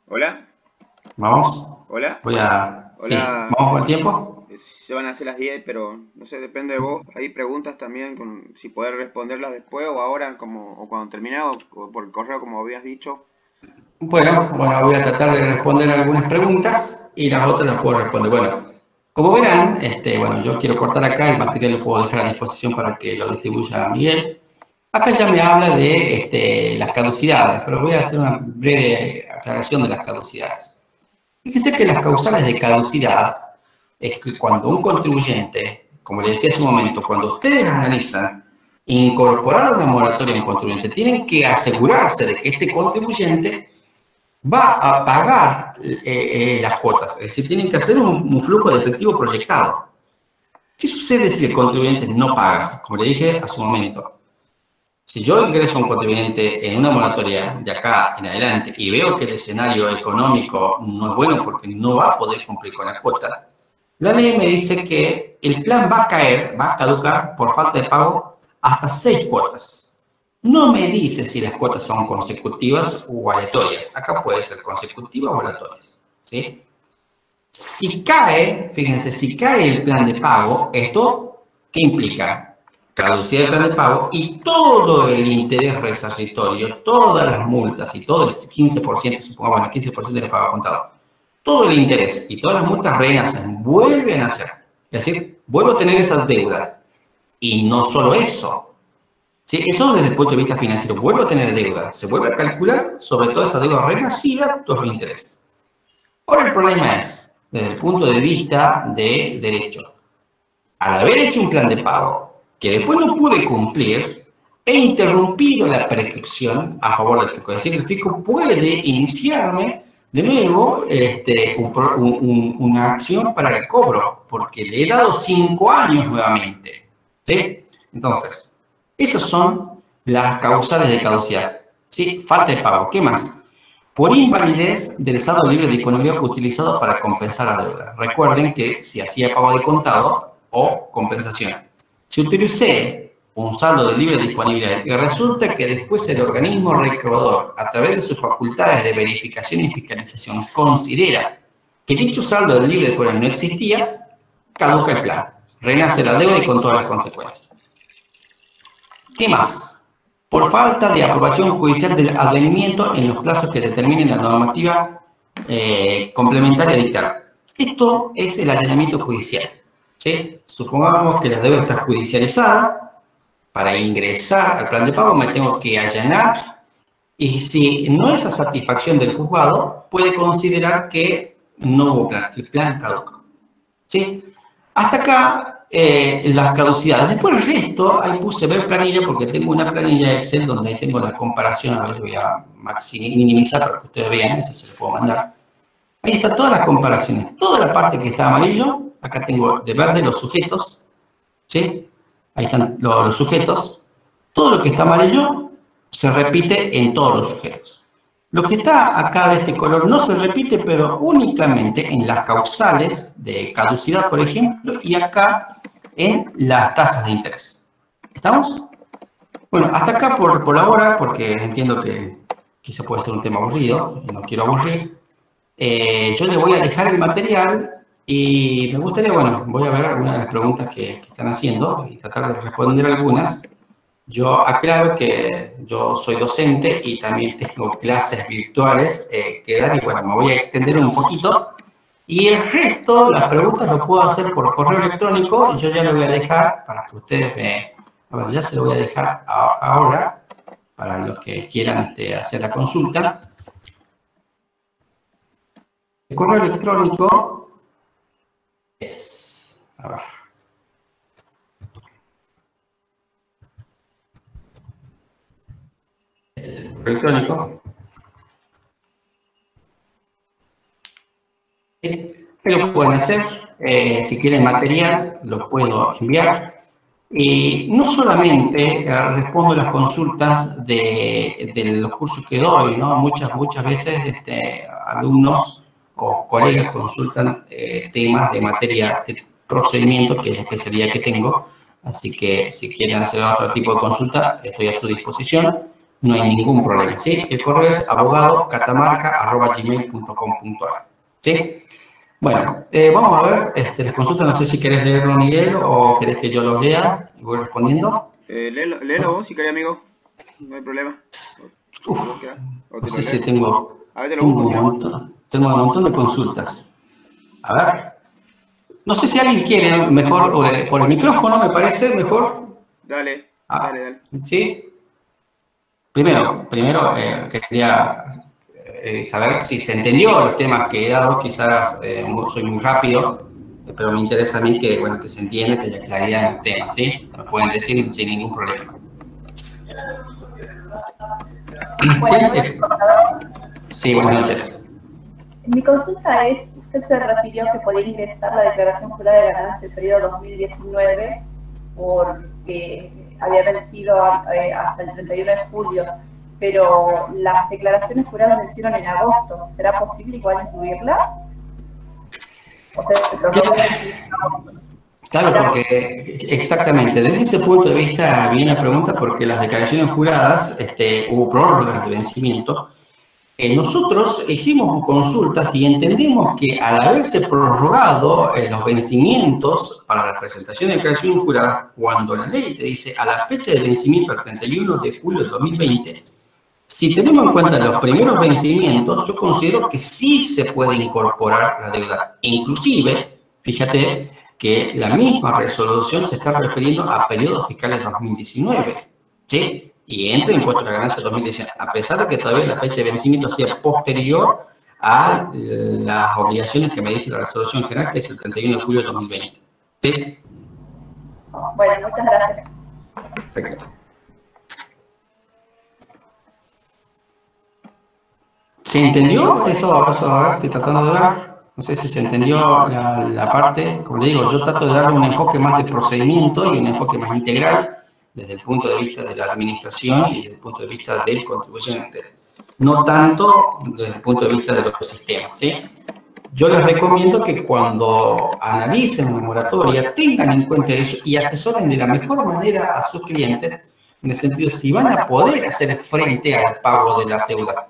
Hola. Vamos. Hola. Hola. Sí, ¿vamos con el tiempo? Se van a hacer las 10, pero no sé, depende de vos. Hay preguntas también, si poder responderlas después o ahora, o cuando termine, o por el correo, como habías dicho. Bueno, voy a tratar de responder algunas preguntas y las otras las puedo responder. Bueno, como verán, yo quiero cortar acá, el material lo puedo dejar a disposición para que lo distribuya a Miguel. Acá ya me habla de las caducidades, pero voy a hacer una breve aclaración de las caducidades. Fíjense que las causales de caducidad es que cuando un contribuyente, como le decía hace un momento, cuando ustedes analizan incorporar una moratoria a un contribuyente, tienen que asegurarse de que este contribuyente va a pagar las cuotas, es decir, tienen que hacer un flujo de efectivo proyectado. ¿Qué sucede si el contribuyente no paga? Como le dije hace un momento, si yo ingreso a un contribuyente en una moratoria de acá en adelante y veo que el escenario económico no es bueno porque no va a poder cumplir con la cuota, la ley me dice que el plan va a caducar por falta de pago hasta 6 cuotas. No me dice si las cuotas son consecutivas o aleatorias. Acá puede ser consecutivas o aleatorias, ¿sí? Si cae, fíjense, si cae el plan de pago, ¿esto qué implica? caducidad del plan de pago y todo el interés resarcitorio, todas las multas y todo el 15%, supongamos el 15% del pago contado, todo el interés y todas las multas renacen, vuelven a ser. Es decir, vuelvo a tener esa deuda. Y no solo eso. ¿Sí? Eso desde el punto de vista financiero. Vuelvo a tener deuda. Se vuelve a calcular sobre toda esa deuda renacida todos los intereses. Ahora el problema es, desde el punto de vista de derecho, al haber hecho un plan de pago que después no pude cumplir, he interrumpido la prescripción a favor del fisco. Es decir, el fisco puede iniciarme de nuevo una acción para el cobro, porque le he dado 5 años nuevamente. ¿Sí? Entonces, esas son las causales de caducidad. ¿Sí? Falta de pago. ¿Qué más? Por invalidez del saldo libre de disponibilidad utilizado para compensar la deuda. Recuerden que si hacía pago de contado o compensación, si utilicé un saldo de libre disponibilidad y resulta que después el organismo recaudador, a través de sus facultades de verificación y fiscalización, considera que dicho saldo de libre disponibilidad no existía, caduca el plan, renace la deuda y con todas las consecuencias. ¿Qué más? Por falta de aprobación judicial del advenimiento en los plazos que determinen la normativa complementaria dictada. Esto es el allanamiento judicial. ¿Sí? Supongamos que la deuda está judicializada. Para ingresar al plan de pago me tengo que allanar y si no es a satisfacción del juzgado, puede considerar que no hubo plan, el plan caducó. ¿Sí? Hasta acá las caducidades. Después el resto, ahí puse ver planilla porque tengo una planilla Excel donde ahí tengo la comparación. A ver, voy a minimizar para que ustedes vean, eso se lo puedo mandar. Ahí está todas las comparaciones. Toda la parte que está amarillo, acá tengo de verde los sujetos. ¿Sí? Ahí están los sujetos. Todo lo que está amarillo se repite en todos los sujetos. Lo que está acá de este color no se repite, pero únicamente en las causales de caducidad, por ejemplo, y acá en las tasas de interés. ¿Estamos? Bueno, hasta acá por ahora, porque entiendo que quizá puede ser un tema aburrido, no quiero aburrir. Yo le voy a dejar el material. Y me gustaría, bueno, voy a ver algunas de las preguntas que están haciendo y tratar de responder algunas. Yo aclaro que yo soy docente y también tengo clases virtuales que dar y bueno, me voy a extender un poquito. Y el resto, las preguntas lo puedo hacer por correo electrónico y yo ya lo voy a dejar para que ustedes me... A ver, ya se lo voy a dejar ahora para los que quieran hacer la consulta. El correo electrónico es, a ver, este es el correo electrónico. ¿Qué lo pueden hacer? Si quieren material, lo puedo enviar. Y no solamente respondo las consultas de los cursos que doy, ¿no? Muchas veces alumnos o colegas consultan temas de materia de procedimiento, que es la especialidad que tengo. Así que si quieren hacer otro tipo de consulta, estoy a su disposición. No hay ningún problema, ¿sí? El correo es abogado.catamarca@gmail.com.ar, ¿sí? Bueno, vamos a ver las consultas. No sé si querés leerlo, Miguel, o querés que yo lo lea y voy respondiendo. Léelo vos si querés, amigo. No hay problema. No sé si tengo un montón de consultas. A ver. No sé si alguien quiere mejor por el micrófono, me parece mejor. Dale. ¿Sí? Primero quería saber si se entendió los temas que he dado. Quizás soy muy rápido, pero me interesa a mí que se entienda, que haya claridad en el tema, ¿sí? Me pueden decir sin ningún problema. Sí, buenas noches. Mi consulta es, usted se refirió que podía ingresar la declaración jurada de ganancia del periodo 2019 porque había vencido hasta el 31 de julio, pero las declaraciones juradas vencieron en agosto. ¿Será posible igual incluirlas? O sea, claro, porque exactamente, desde ese punto de vista viene la pregunta, porque las declaraciones juradas hubo prórrogas de vencimiento nosotros hicimos consultas y entendemos que al haberse prorrogado los vencimientos para la presentación de declaración jurada, cuando la ley te dice a la fecha de vencimiento al 31 de julio de 2020, si tenemos en cuenta los primeros vencimientos, yo considero que sí se puede incorporar la deuda. Inclusive, fíjate que la misma resolución se está refiriendo a periodos fiscales 2019, ¿sí? Y entra impuesto a la ganancia 2019, a pesar de que todavía la fecha de vencimiento sea posterior a las obligaciones que me dice la resolución general, que es el 31 de julio de 2020. ¿Sí? Bueno, muchas gracias. Perfecto. ¿Se entendió eso? A ver, estoy tratando de ver. No sé si se entendió la parte. Como le digo, yo trato de darle un enfoque más de procedimiento y un enfoque más integral desde el punto de vista de la administración y desde el punto de vista del contribuyente. No tanto desde el punto de vista de los sistemas, ¿sí? Yo les recomiendo que cuando analicen una moratoria tengan en cuenta eso y asesoren de la mejor manera a sus clientes en el sentido de si van a poder hacer frente al pago de la deuda.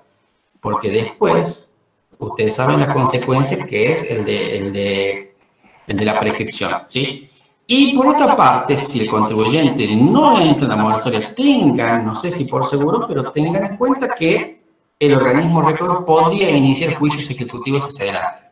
Porque después, ustedes saben las consecuencias que es el de la prescripción, ¿sí? Y por otra parte, si el contribuyente no entra en la moratoria, tengan, no sé si por seguro, pero tengan en cuenta que el organismo rector podría iniciar juicios ejecutivos hacia adelante.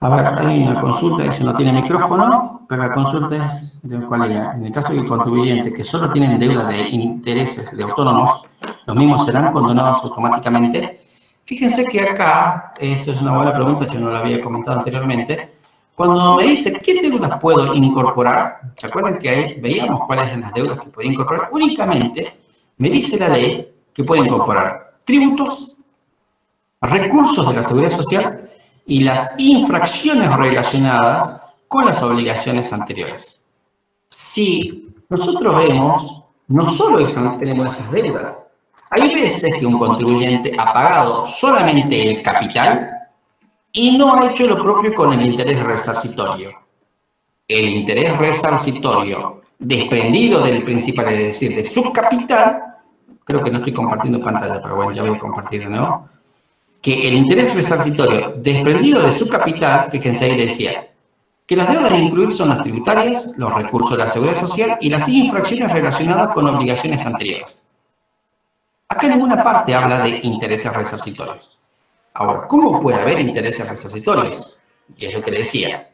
A ver, hay una consulta que no tiene micrófono, pero la consulta es de cuál era. En el caso del contribuyente que solo tienen deuda de intereses de autónomos, los mismos serán condonados automáticamente. Fíjense que acá, esa es una buena pregunta, yo no la había comentado anteriormente. Cuando me dice qué deudas puedo incorporar, ¿se acuerdan que ahí veíamos cuáles eran las deudas que podía incorporar? Únicamente me dice la ley que puede incorporar tributos, recursos de la seguridad social y las infracciones relacionadas con las obligaciones anteriores. Si nosotros vemos, no solo tenemos esas deudas, hay veces que un contribuyente ha pagado solamente el capital y no ha hecho lo propio con el interés resarcitorio. El interés resarcitorio desprendido del principal, es decir, de su capital, creo que no estoy compartiendo pantalla, pero bueno, ya voy a compartir de nuevo, que el interés resarcitorio desprendido de su capital, fíjense ahí decía, que las deudas a incluir son las tributarias, los recursos de la seguridad social y las infracciones relacionadas con obligaciones anteriores. Acá en ninguna parte habla de intereses resarcitorios. Ahora, ¿cómo puede haber intereses resarcitorios? Y es lo que le decía.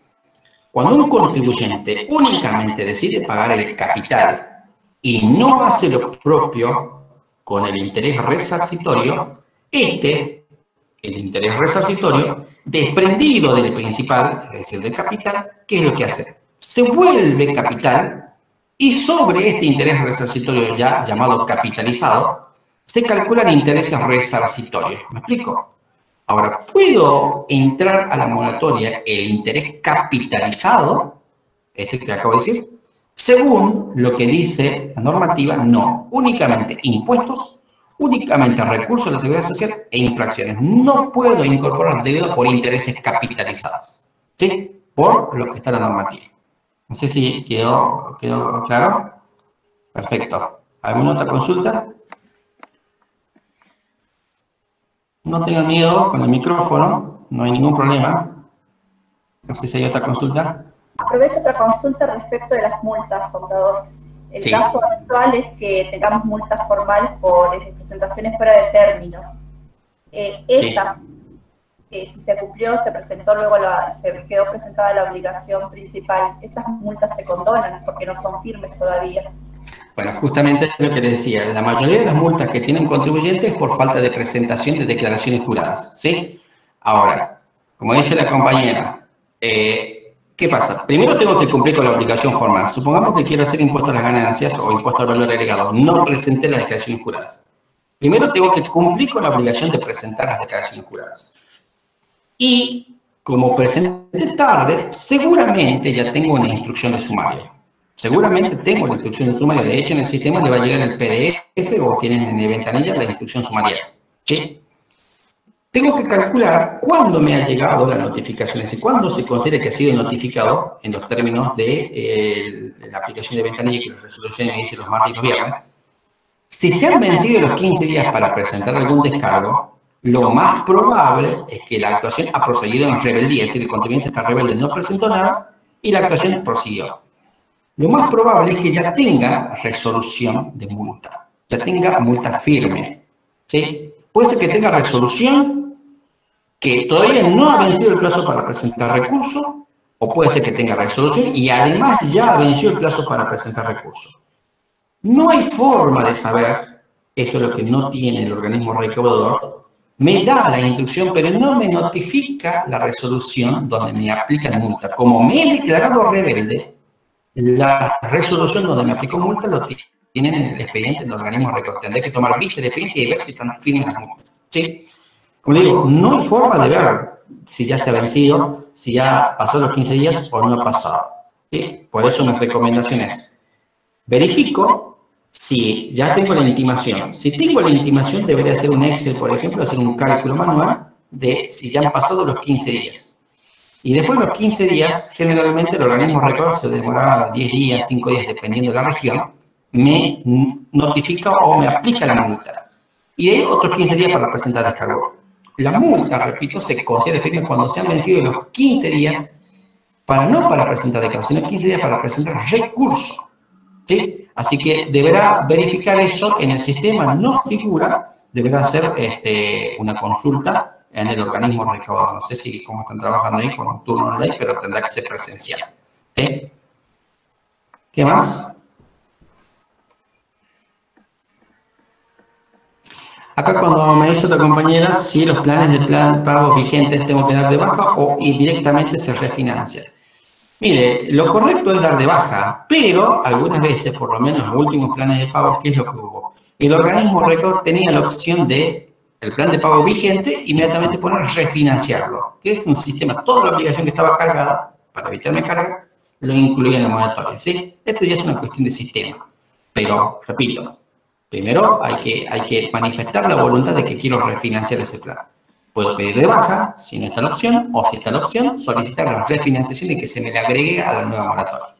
Cuando un contribuyente únicamente decide pagar el capital y no hace lo propio con el interés resarcitorio, el interés resarcitorio, desprendido del principal, es decir, del capital, ¿qué es lo que hace? Se vuelve capital y sobre este interés resarcitorio ya llamado capitalizado, se calculan intereses resarcitorios. ¿Me explico? Ahora, ¿puedo entrar a la moratoria el interés capitalizado? Es el que acabo de decir. Según lo que dice la normativa, no. Únicamente impuestos, únicamente recursos de la seguridad social e infracciones. No puedo incorporar deuda por intereses capitalizados. ¿Sí? Por lo que está en la normativa. No sé si quedó claro. Perfecto. ¿Alguna otra consulta? No tenga miedo con el micrófono, no hay ningún problema. No sé si hay otra consulta. Aprovecho otra consulta respecto de las multas, contador. El caso actual es que tengamos multas formales por presentaciones fuera de término. Si se cumplió, se presentó, luego se quedó presentada la obligación principal, ¿esas multas se condonan porque no son firmes todavía? Bueno, justamente lo que les decía, la mayoría de las multas que tienen contribuyentes es por falta de presentación de declaraciones juradas, ¿sí? Ahora, como dice la compañera, ¿qué pasa? Primero tengo que cumplir con la obligación formal. Supongamos que quiero hacer impuesto a las ganancias o impuesto al valor agregado. No presenté las declaraciones juradas. Primero tengo que cumplir con la obligación de presentar las declaraciones juradas. Y como presenté tarde, seguramente ya tengo una instrucción de sumario. Seguramente tengo la instrucción de sumario. De hecho, en el sistema le va a llegar el PDF o tienen en la ventanilla la instrucción sumaria. ¿Sí? Tengo que calcular cuándo me ha llegado la notificación, es decir, cuándo se considera que ha sido notificado en los términos de la aplicación de ventanilla que la resolución me dice los martes y los viernes. Si se han vencido los 15 días para presentar algún descargo, lo más probable es que la actuación ha procedido en rebeldía, es decir, el contribuyente está rebelde, no presentó nada y la actuación prosiguió. Lo más probable es que ya tenga resolución de multa, ya tenga multa firme, ¿sí? Puede ser que tenga resolución, que todavía no ha vencido el plazo para presentar recurso, o puede ser que tenga resolución y además ya ha vencido el plazo para presentar recurso. No hay forma de saber, eso es lo que no tiene el organismo recaudador, me da la instrucción, pero no me notifica la resolución donde me aplican multa. Como me he declarado rebelde, la resolución donde me aplicó multa lo tienen en el expediente del organismo recaudador. Tendré que tomar vista del expediente y ver si están firmes las multas, ¿sí? Como le digo, no hay forma de ver si ya se ha vencido, si ya pasó los 15 días o no ha pasado, ¿sí? Por eso mi recomendación es, verifico si ya tengo la intimación. Si tengo la intimación, debería hacer un Excel, por ejemplo, hacer un cálculo manual de si ya han pasado los 15 días. Y después de los 15 días, generalmente el organismo recaudador se demora 10 días, 5 días, dependiendo de la región, me notifica o me aplica la multa. Y de ahí otros 15 días para presentar descargo. La multa, repito, se considera firme cuando se han vencido los 15 días, no para presentar declaración, sino 15 días para presentar recurso, ¿sí? Así que deberá verificar eso en el sistema, no figura, deberá hacer una consulta en el organismo recaudador. No sé si cómo están trabajando ahí con un turno online, pero tendrá que ser presencial, ¿sí? ¿Qué más? Acá cuando me dice otra compañera, si los planes de pagos vigentes tengo que dar de baja y directamente se refinancia. Mire, lo correcto es dar de baja, pero algunas veces, por lo menos en los últimos planes de pago, ¿qué es lo que hubo? El organismo recaudador tenía la opción de el plan de pago vigente, inmediatamente poner refinanciarlo, que es un sistema, toda la obligación que estaba cargada, para evitarme carga, lo incluía en la moratoria, ¿sí? Esto ya es una cuestión de sistema, pero, repito, primero hay que manifestar la voluntad de que quiero refinanciar ese plan. Puedo pedir de baja, si no está la opción, o si está la opción, solicitar la refinanciación y que se me le agregue a la nueva moratoria.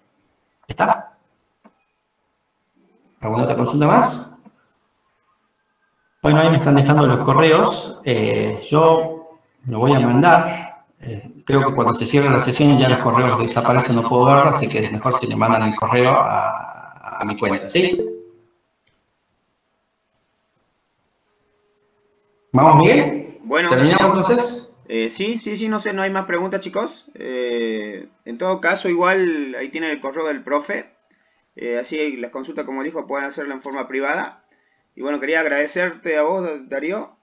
¿Está? ¿Alguna otra consulta más? Bueno, ahí me están dejando los correos. Yo lo voy a mandar. Creo que cuando se cierre la sesión ya los correos desaparecen, no puedo verlo, así que es mejor si le mandan el correo a mi cuenta, ¿sí? ¿Vamos bien? Bueno, ¿Terminamos entonces? sí, no sé, no hay más preguntas, chicos. En todo caso, igual ahí tienen el correo del profe. Así las consultas, como dijo, pueden hacerlo en forma privada. Y bueno, quería agradecerte a vos, Darío,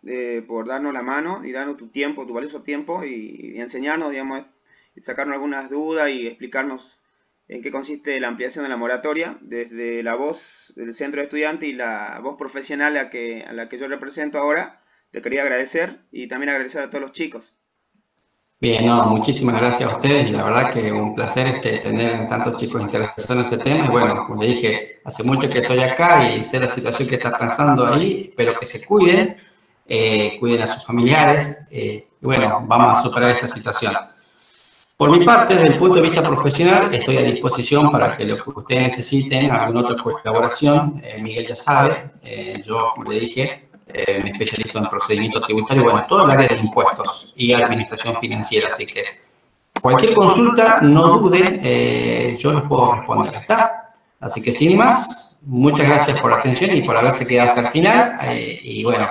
por darnos la mano y darnos tu tiempo, tu valioso tiempo y enseñarnos, digamos, y sacarnos algunas dudas y explicarnos en qué consiste la ampliación de la moratoria desde la voz del centro de estudiantes y la voz profesional a la que yo represento ahora. Te quería agradecer y también agradecer a todos los chicos. Bien, no, muchísimas gracias a ustedes y la verdad que un placer tener tantos chicos interesados en este tema. Y bueno, como le dije, hace mucho que estoy acá y sé la situación que está pasando ahí. Espero que se cuiden, cuiden a sus familiares y bueno, vamos a superar esta situación. Por mi parte, desde el punto de vista profesional, estoy a disposición para que lo que ustedes necesiten, alguna otra colaboración. Miguel ya sabe, yo, como le dije, me especializo en procedimiento tributario, bueno, todo el área de impuestos y administración financiera, así que cualquier consulta, no duden, yo les puedo responder, ¿está? Así que sin más, muchas gracias por la atención y por haberse quedado hasta el final, y bueno,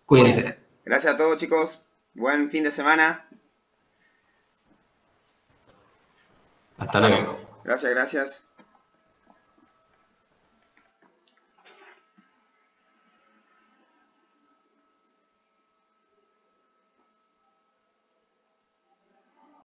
cuídense. Gracias a todos, chicos. Buen fin de semana. Hasta luego. Gracias.